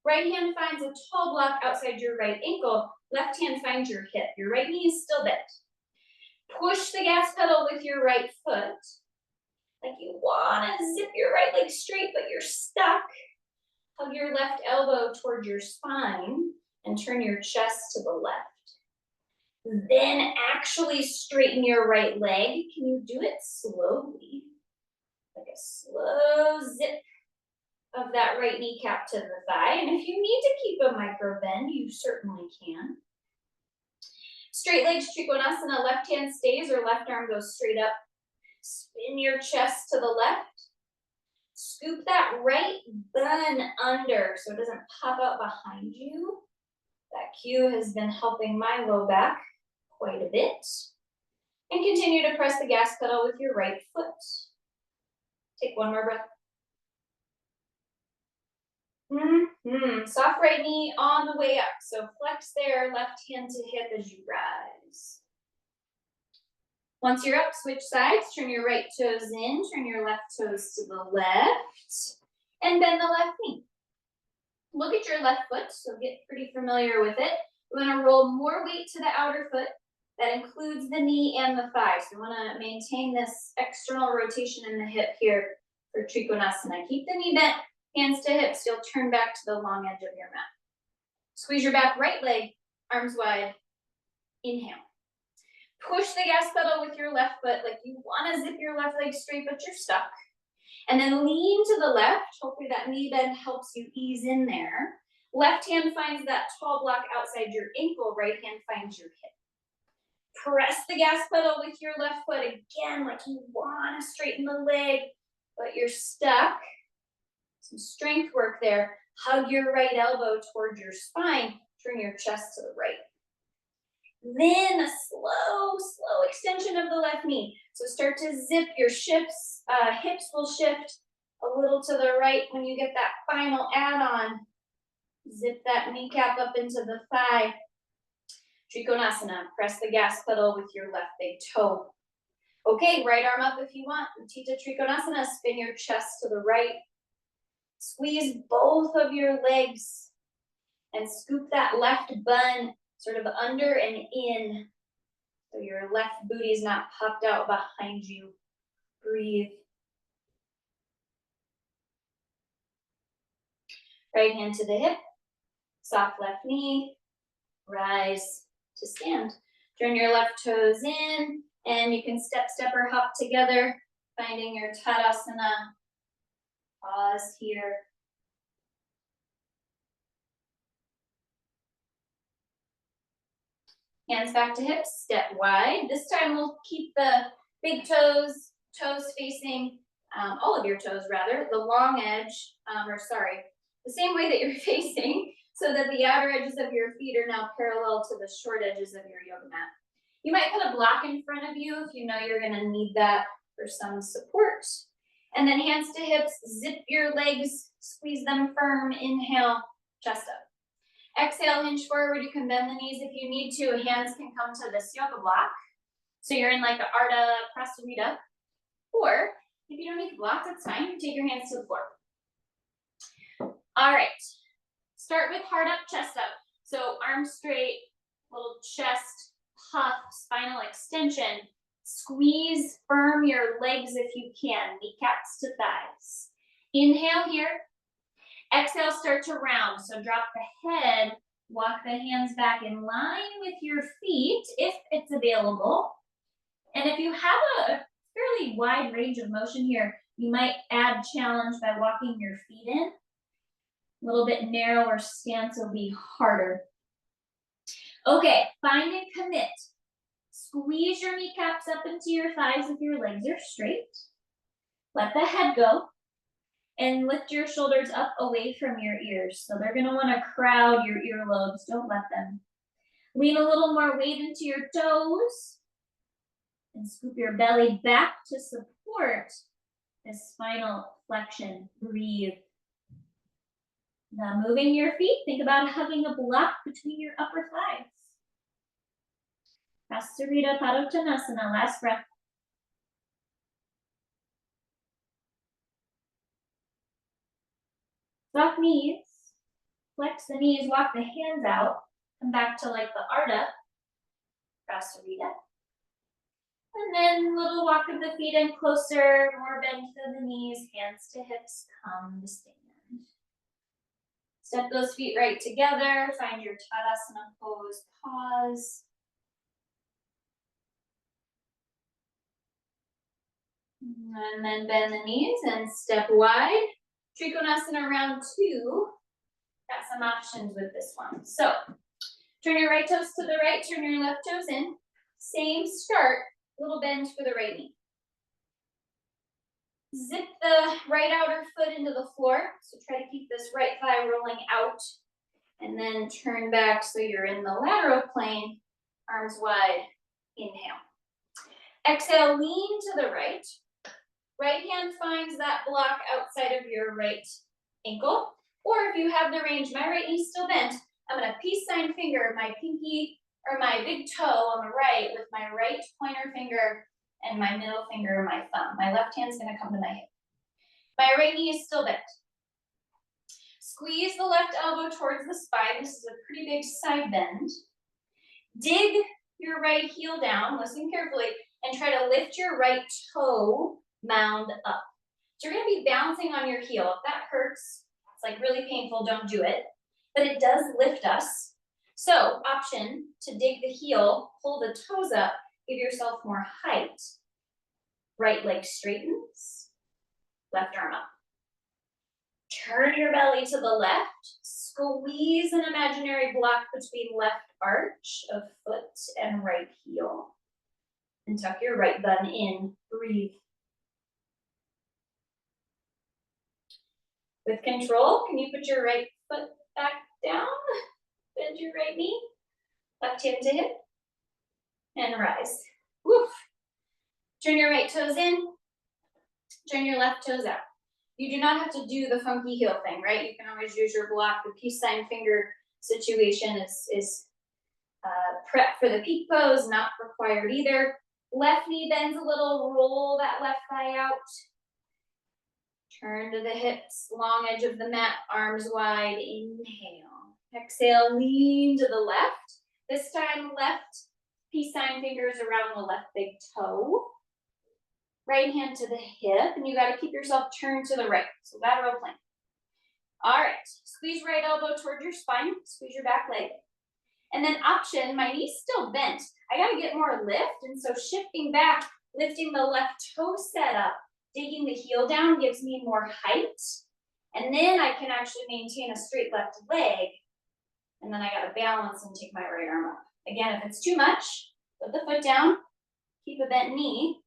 Right hand finds a tall block outside your right ankle. Left hand finds your hip. Your right knee is still bent. Push the gas pedal with your right foot. Like you want to zip your right leg straight, but you're stuck. Hug your left elbow toward your spine and turn your chest to the left. Then actually straighten your right leg. Can you do it slowly? Like a slow zip of that right kneecap to the thigh. And if you need to keep a micro bend, you certainly can. Straight legs, Trikonasana, left hand stays or left arm goes straight up. Spin your chest to the left. Scoop that right bun under so it doesn't pop out behind you. That cue has been helping my low back quite a bit. And continue to press the gas pedal with your right foot. Take one more breath. Soft right knee on the way up. So flex there, left hand to hip as you rise. Once you're up, switch sides. Turn your right toes in, turn your left toes to the left, and bend the left knee. Look at your left foot, so get pretty familiar with it. We're gonna roll more weight to the outer foot. That includes the knee and the thigh. So we wanna maintain this external rotation in the hip here for Trikonasana. Keep the knee bent, hands to hips. You'll turn back to the long edge of your mat. Squeeze your back right leg, arms wide. Inhale. Push the gas pedal with your left foot like you wanna zip your left leg straight, but you're stuck. And then lean to the left. Hopefully that knee bend helps you ease in there. Left hand finds that tall block outside your ankle. Right hand finds your hip. Press the gas pedal with your left foot again, like you want to straighten the leg, but you're stuck. Some strength work there. Hug your right elbow toward your spine. Turn your chest to the right. Then a slow extension of the left knee. So start to zip your hips will shift a little to the right when you get that final add-on. Zip that kneecap up into the thigh. Trikonasana, press the gas pedal with your left big toe. Okay, right arm up if you want. Utthita Trikonasana, spin your chest to the right. Squeeze both of your legs and scoop that left bun sort of under and in. So your left booty is not popped out behind you. Breathe. Right hand to the hip. Soft left knee. Rise to stand. Turn your left toes in, and you can step or hop together, finding your Tadasana. Pause here. Hands back to hips, step wide. This time we'll keep the big toes facing all of your toes rather, the long edge, the same way that you're facing, so that the outer edges of your feet are now parallel to the short edges of your yoga mat. You might put a block in front of you if you know you're gonna need that for some support. And then hands to hips, zip your legs, squeeze them firm, inhale, chest up. Exhale, hinge forward, you can bend the knees if you need to. Hands can come to this yoga block. So you're in like the Ardha Prasarita. Or if you don't need the block, that's fine. You take your hands to the floor. All right, start with heart up, chest up. So arms straight, little chest puff, spinal extension. Squeeze firm your legs if you can, kneecaps to thighs. Inhale here. Exhale, start to round. So drop the head, walk the hands back in line with your feet if it's available. And if you have a fairly wide range of motion here, you might add challenge by walking your feet in. A little bit narrower stance will be harder. Okay, find and commit. Squeeze your kneecaps up into your thighs if your legs are straight. Let the head go. And lift your shoulders up away from your ears. So they're gonna wanna crowd your earlobes, don't let them. Lean a little more weight into your toes. And scoop your belly back to support this spinal flexion. Breathe. Now moving your feet, think about hugging a block between your upper thighs. Restorative Padottanasana, last breath. Walk knees, flex the knees, walk the hands out, come back to like the Ardha Prasarita. And then little walk of the feet in closer, more bend to the knees, hands to hips, come to stand. Step those feet right together, find your Tadasana pose, pause. And then bend the knees and step wide. Trikonasana round 2. Got some options with this one. So turn your right toes to the right, turn your left toes in. Same start, little bend for the right knee. Zip the right outer foot into the floor. So try to keep this right thigh rolling out. And then turn back so you're in the lateral plane, arms wide. Inhale. Exhale, lean to the right. Right hand finds that block outside of your right ankle. Or if you have the range, my right knee's still bent, I'm gonna peace sign finger my pinky or my big toe on the right with my right pointer finger and my middle finger, my thumb. My left hand's gonna come to my hip. My right knee is still bent. Squeeze the left elbow towards the spine. This is a pretty big side bend. Dig your right heel down, listen carefully, and try to lift your right toe mound up. So you're gonna be bouncing on your heel. If that hurts, it's like really painful, don't do it. But it does lift us. So option to dig the heel, pull the toes up, give yourself more height. Right leg straightens, left arm up. Turn your belly to the left. Squeeze an imaginary block between left arch of foot and right heel. And tuck your right bun in. Breathe. With control, can you put your right foot back down? Bend your right knee. Left hand to hip. And rise. Woof. Turn your right toes in. Turn your left toes out. You do not have to do the funky heel thing, right? You can always use your block. The peace sign finger situation is prep for the peak pose, not required either. Left knee bends a little, roll that left thigh out. Turn to the hips, long edge of the mat, arms wide, inhale. Exhale, lean to the left. This time, left peace sign fingers around the left big toe. Right hand to the hip, and you gotta keep yourself turned to the right, so lateral plane. All right, squeeze right elbow toward your spine, squeeze your back leg. And then option, my knee's still bent. I gotta get more lift, and so shifting back, lifting the left toe set up, digging the heel down gives me more height. And then I can actually maintain a straight left leg. And then I gotta balance and take my right arm up. Again, if it's too much, put the foot down, keep a bent knee.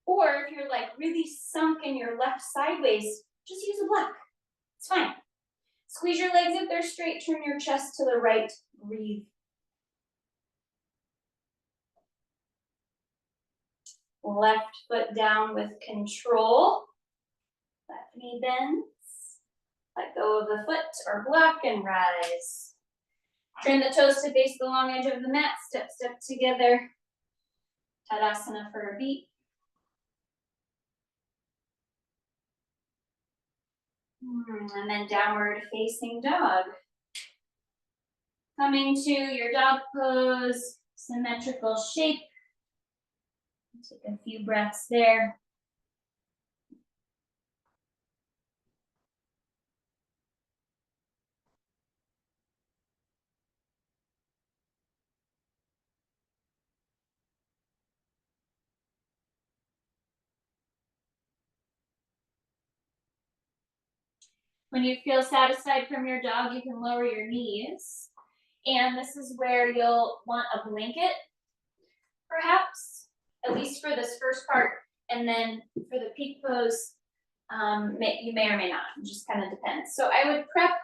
Or if you're like really sunk in your left sideways, just use a block. It's fine. Squeeze your legs if they're straight, turn your chest to the right, breathe. Left foot down with control. Left knee bends. Let go of the foot or block and rise. Turn the toes to face the long edge of the mat. Step, step together. Tadasana for a beat. And then downward facing dog. Coming to your dog pose, symmetrical shape. Take a few breaths there. When you feel satisfied from your dog, you can lower your knees. And this is where you'll want a blanket, perhaps, at least for this first part. And then for the peak pose, you may or may not, it just kind of depends. So I would prep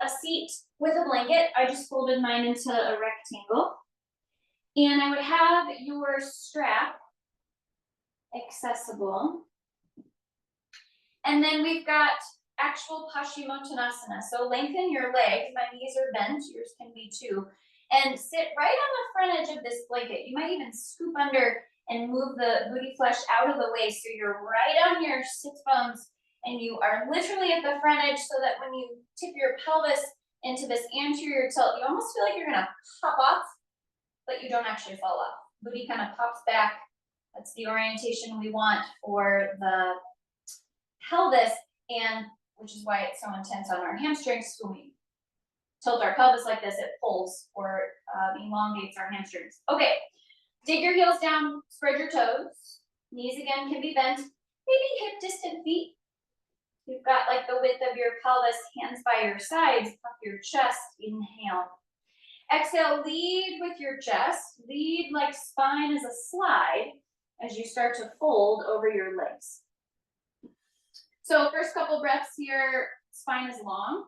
a seat with a blanket. I just folded mine into a rectangle. And I would have your strap accessible. And then we've got actual Paschimottanasana. So lengthen your legs. My knees are bent, yours can be too. And sit right on the front edge of this blanket. You might even scoop under and move the booty flesh out of the way so you're right on your sit bones and you are literally at the front edge so that when you tip your pelvis into this anterior tilt, you almost feel like you're gonna pop off, but you don't actually fall off. Booty kind of pops back. That's the orientation we want for the pelvis, and which is why it's so intense on our hamstrings. When we tilt our pelvis like this, it pulls or elongates our hamstrings. Okay, dig your heels down, spread your toes. Knees again can be bent, maybe hip distant feet. You've got like the width of your pelvis, hands by your sides, puff your chest, inhale. Exhale, lead with your chest, lead like spine is a slide as you start to fold over your legs. So first couple breaths here, spine is long.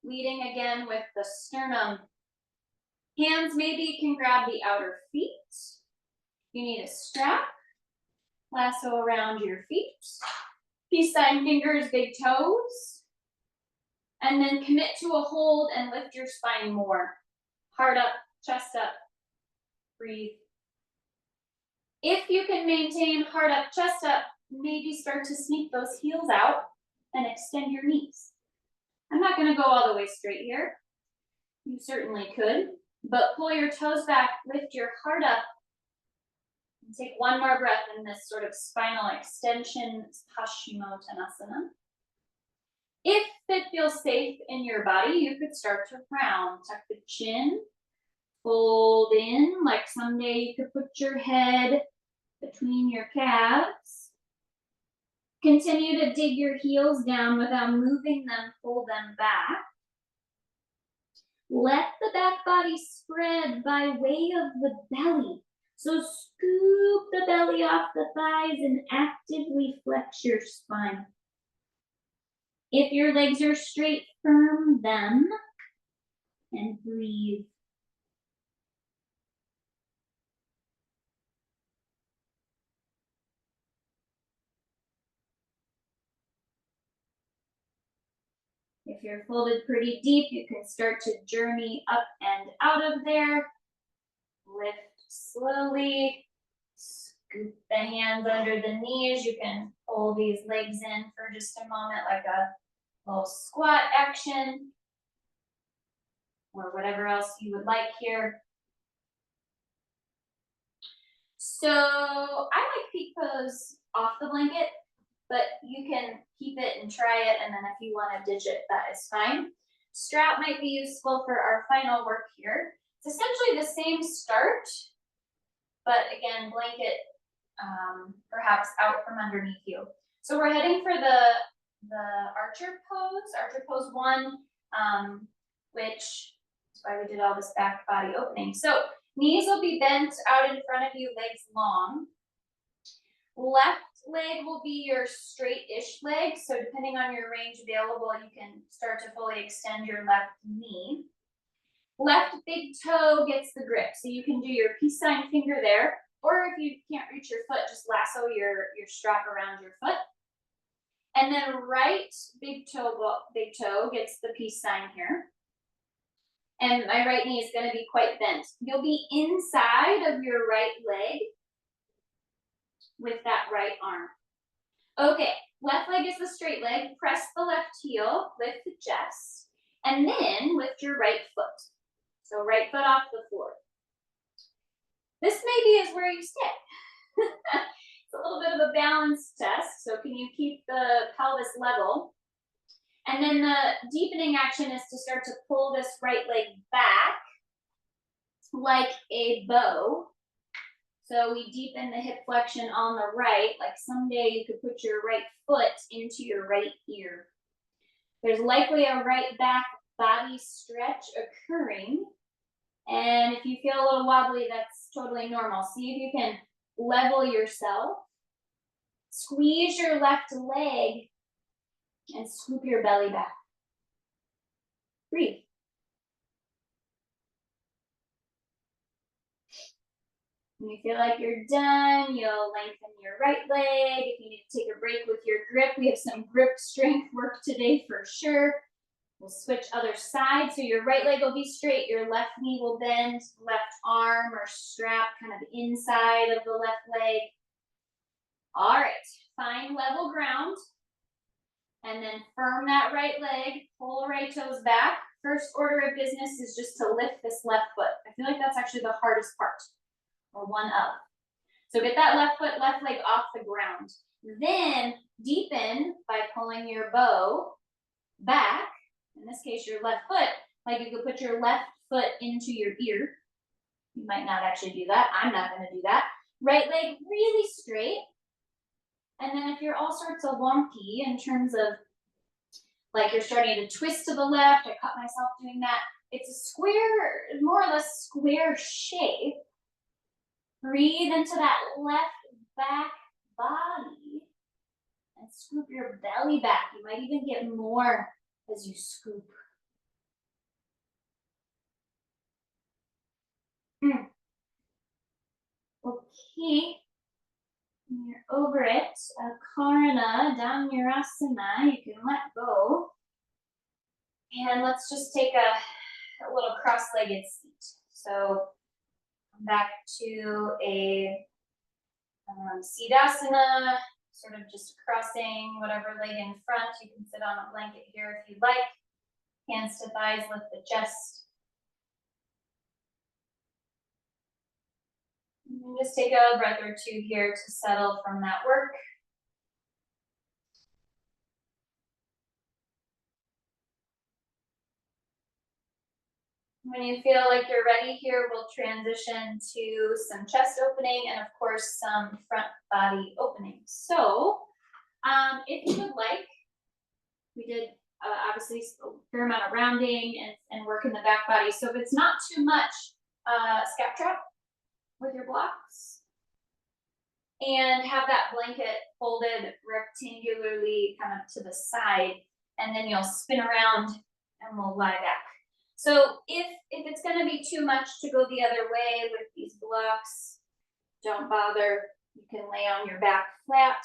Leading again with the sternum. Hands maybe can grab the outer feet. You need a strap. Lasso around your feet. Peace sign fingers, big toes. And then commit to a hold and lift your spine more. Heart up, chest up. Breathe. If you can maintain heart up, chest up, maybe start to sneak those heels out and extend your knees. I'm not going to go all the way straight here. You certainly could, but pull your toes back, lift your heart up, and take one more breath in this sort of spinal extension, Paschimottanasana. If it feels safe in your body, you could start to round. Tuck the chin, fold in, like someday you could put your head between your calves. Continue to dig your heels down without moving them, pull them back. Let the back body spread by way of the belly. So scoop the belly off the thighs and actively flex your spine. If your legs are straight, firm them and breathe. If you're folded pretty deep, you can start to journey up and out of there. Lift slowly. Scoop the hands under the knees. You can pull these legs in for just a moment, like a little squat action, or whatever else you would like here. So I like peak pose off the blanket, but you can keep it and try it, and then if you want to ditch it, that is fine. Strap might be useful for our final work here. It's essentially the same start, but again, blanket perhaps out from underneath you. So we're heading for the archer pose 1, which is why we did all this back body opening. So knees will be bent out in front of you, legs long. Left leg will be your straight-ish leg. So depending on your range available, you can start to fully extend your left knee. Left big toe gets the grip. So you can do your peace sign finger there, or if you can't reach your foot, just lasso your strap around your foot. And then right big toe gets the peace sign here. And my right knee is going to be quite bent. You'll be inside of your right leg with that right arm. Okay, left leg is the straight leg. Press the left heel, lift the chest, and then lift your right foot. So right foot off the floor. This maybe is where you stay. It's a little bit of a balance test. So can you keep the pelvis level? And then the deepening action is to start to pull this right leg back like a bow. So we deepen the hip flexion on the right, like someday you could put your right foot into your right ear. There's likely a right back body stretch occurring. And if you feel a little wobbly, that's totally normal. See if you can level yourself. Squeeze your left leg and scoop your belly back. Breathe. When you feel like you're done, you'll lengthen your right leg. If you need to take a break with your grip, we have some grip strength work today for sure. We'll switch other side. So your right leg will be straight, your left knee will bend, left arm or strap kind of inside of the left leg. All right, find level ground. And then firm that right leg, pull the right toes back. First order of business is just to lift this left foot. I feel like that's actually the hardest part, or one of. So get that left foot, left leg off the ground. Then deepen by pulling your bow back. In this case, your left foot, like you could put your left foot into your ear. You might not actually do that. I'm not going to do that. Right leg really straight. And then if you're all sorts of wonky in terms of like you're starting to twist to the left, I caught myself doing that. It's a square, more or less square shape. Breathe into that left back body and scoop your belly back. You might even get more as you scoop. Okay. When you're over it, Akarna Dhanurasana, you can let go. And let's just take a little cross-legged seat. So come back to a Siddhasana, sort of just crossing whatever leg in front. You can sit on a blanket here if you'd like. Hands to thighs, lift the chest. And just take a breath or two here to settle from that work. When you feel like you're ready here, we'll transition to some chest opening and of course some front body opening. So if you would like, we did obviously a fair amount of rounding and work in the back body. So if it's not too much, scap trap with your blocks and have that blanket folded rectangularly kind of to the side, and then you'll spin around and we'll lie back. So if it's going to be too much to go the other way with these blocks, don't bother. You can lay on your back flat.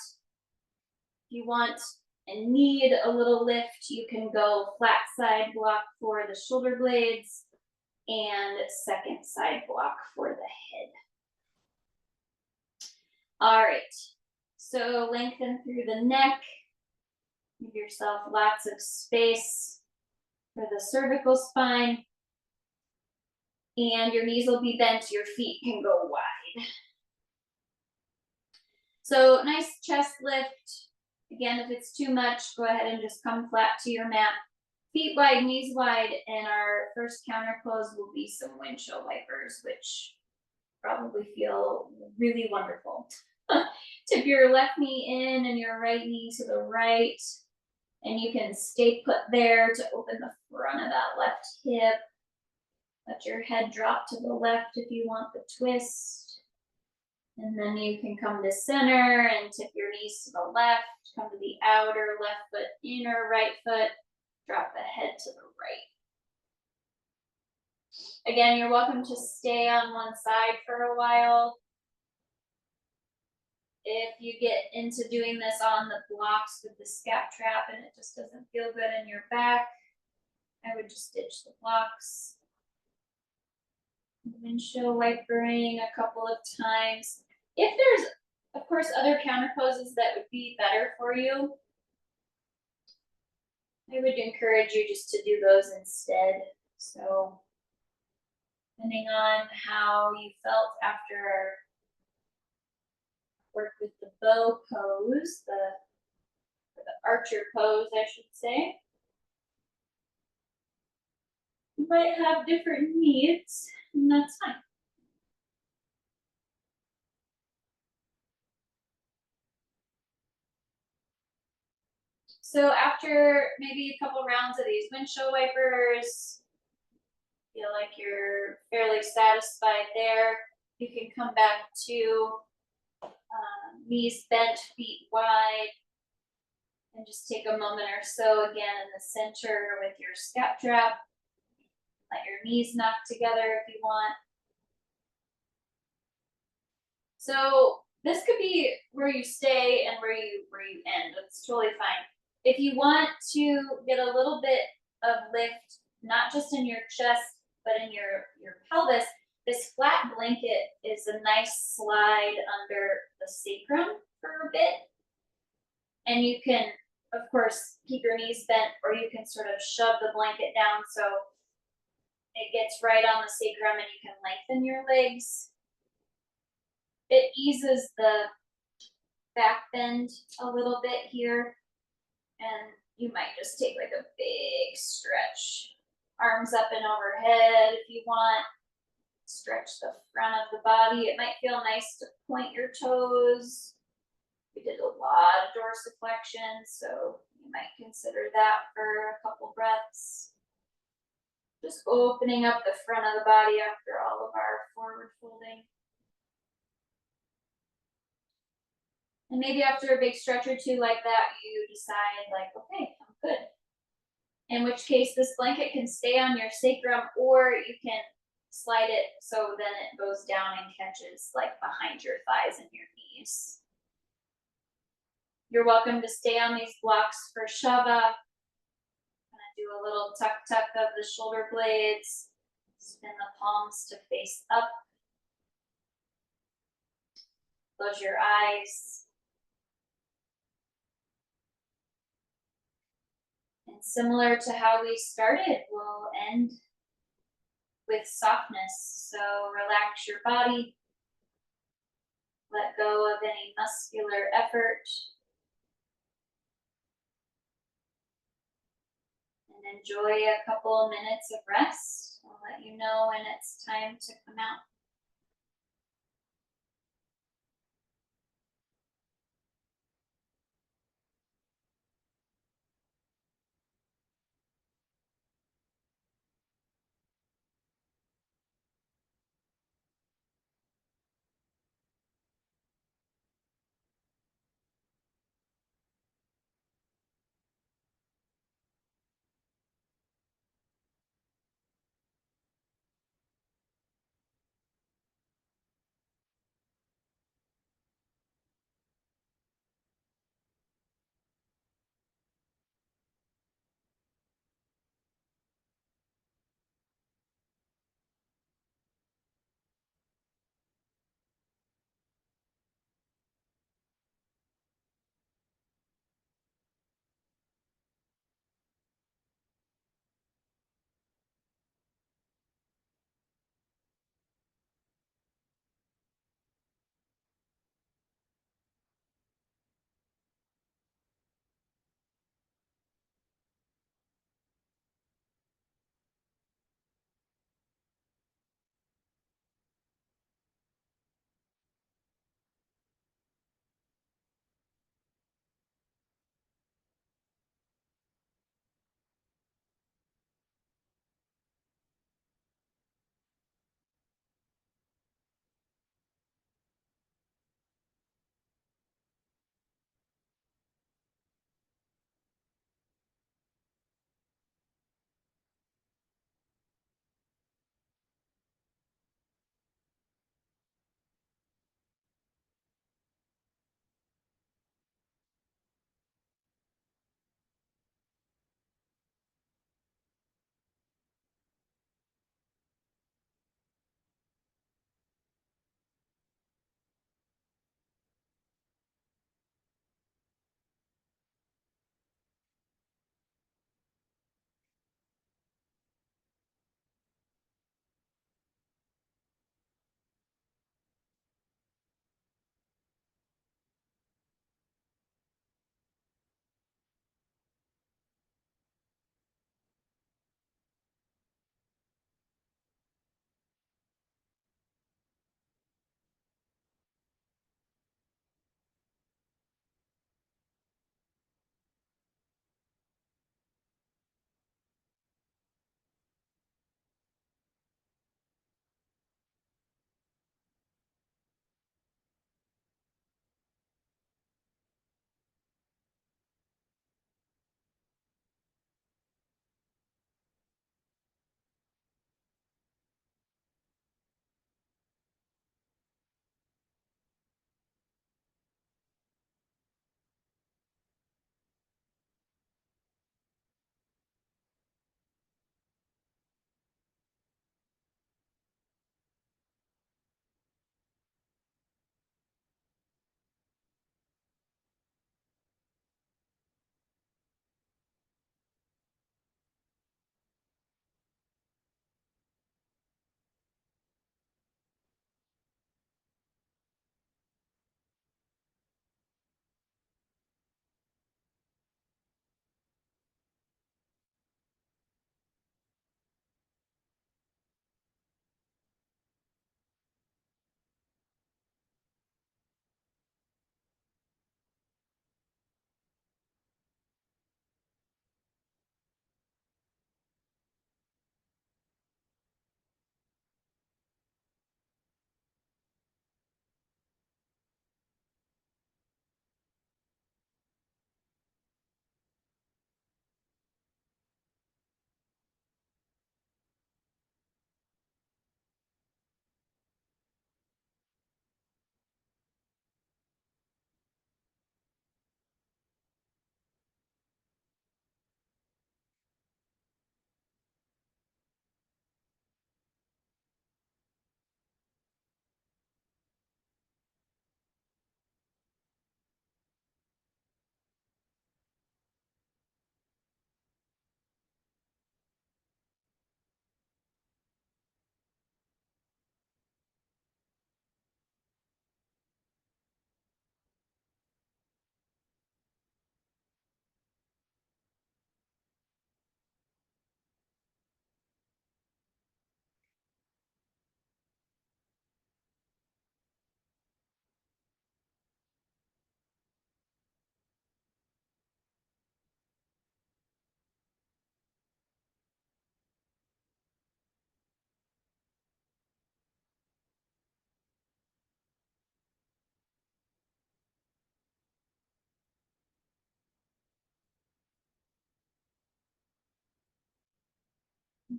If you want and need a little lift, you can go flat side block for the shoulder blades and second side block for the head. All right, so lengthen through the neck. Give yourself lots of space for the cervical spine. And your knees will be bent, your feet can go wide. So nice chest lift. Again, if it's too much, go ahead and just come flat to your mat. Feet wide, knees wide, and our first counter pose will be some windshield wipers, which probably feel really wonderful. Tip your left knee in and your right knee to the right. And you can stay put there to open the front of that left hip. Let your head drop to the left if you want the twist. And then you can come to center and tip your knees to the left, come to the outer left foot, inner right foot, drop the head to the right. Again, you're welcome to stay on one side for a while. If you get into doing this on the blocks with the scap trap and it just doesn't feel good in your back, I would just ditch the blocks. Windshield wipering a couple of times. If there's, of course, other counter poses that would be better for you, I would encourage you just to do those instead. So, depending on how you felt after work with the bow pose, the archer pose, I should say, you might have different needs, and that's fine. So after maybe a couple rounds of these windshield wipers, feel like you're fairly satisfied there, you can come back to knees bent, feet wide, and just take a moment or so again in the center with your scap trap. Let your knees knock together if you want. So this could be where you stay and where you end. That's totally fine. If you want to get a little bit of lift, not just in your chest, but in your pelvis, this flat blanket is a nice slide under the sacrum for a bit. And you can, of course, keep your knees bent, or you can sort of shove the blanket down so it gets right on the sacrum and you can lengthen your legs. It eases the back bend a little bit here, and you might just take like a big stretch. Arms up and overhead if you want. Stretch the front of the body. It might feel nice to point your toes. We did a lot of dorsiflexion, so you might consider that for a couple breaths. Just opening up the front of the body after all of our forward folding. And maybe after a big stretch or two like that, you decide like, okay, I'm good. In which case this blanket can stay on your sacrum, or you can slide it so then it goes down and catches like behind your thighs and your knees. You're welcome to stay on these blocks for Shava. I'm gonna do a little tuck of the shoulder blades. Spin the palms to face up. Close your eyes. And similar to how we started, we'll end with softness. So relax your body. Let go of any muscular effort. And enjoy a couple of minutes of rest. I'll let you know when it's time to come out.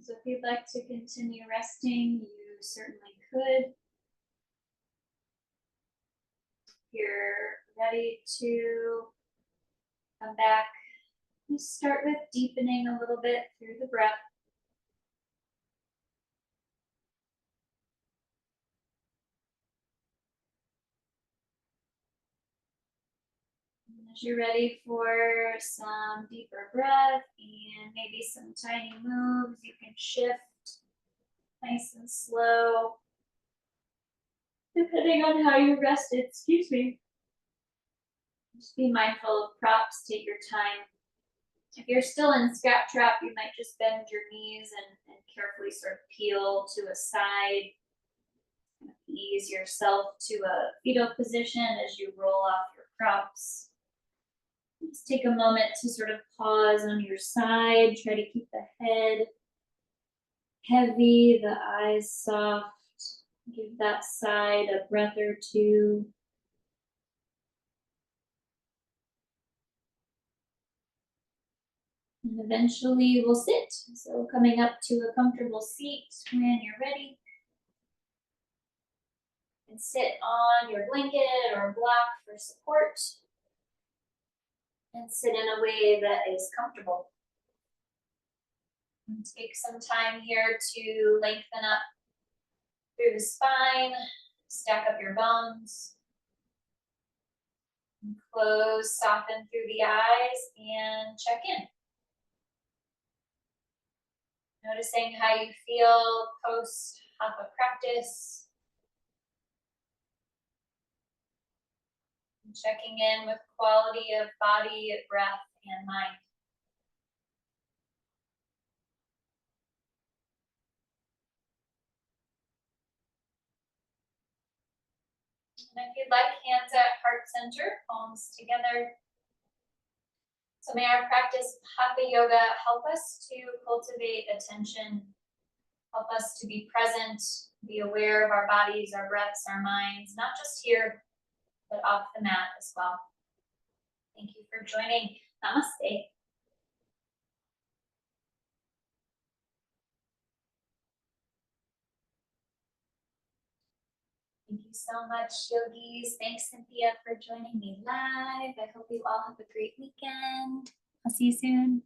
So if you'd like to continue resting, you certainly could. You're ready to come back. You start with deepening a little bit through the breath. And as you're ready for some deeper breath and maybe some tiny moves, you can shift nice and slow, depending on how you rested. Excuse me. Just be mindful of props, take your time. If you're still in scat trap, you might just bend your knees and carefully sort of peel to a side. Ease yourself to a fetal position as you roll off your props. Just take a moment to sort of pause on your side. Try to keep the head heavy, the eyes soft. Give that side a breath or two. And eventually we'll sit. So coming up to a comfortable seat when you're ready. And sit on your blanket or block for support. And sit in a way that is comfortable. And take some time here to lengthen up through the spine, stack up your bones. And close, soften through the eyes, and check in. Noticing how you feel post Hatha practice. And checking in with quality of body, breath, and mind. And if you'd like, hands at heart center, palms together. So may our practice Hatha Yoga help us to cultivate attention, help us to be present, be aware of our bodies, our breaths, our minds, not just here, but off the mat as well. Thank you for joining. Namaste. Thank you so much, yogis. Thanks, Cynthia, for joining me live. I hope you all have a great weekend. I'll see you soon.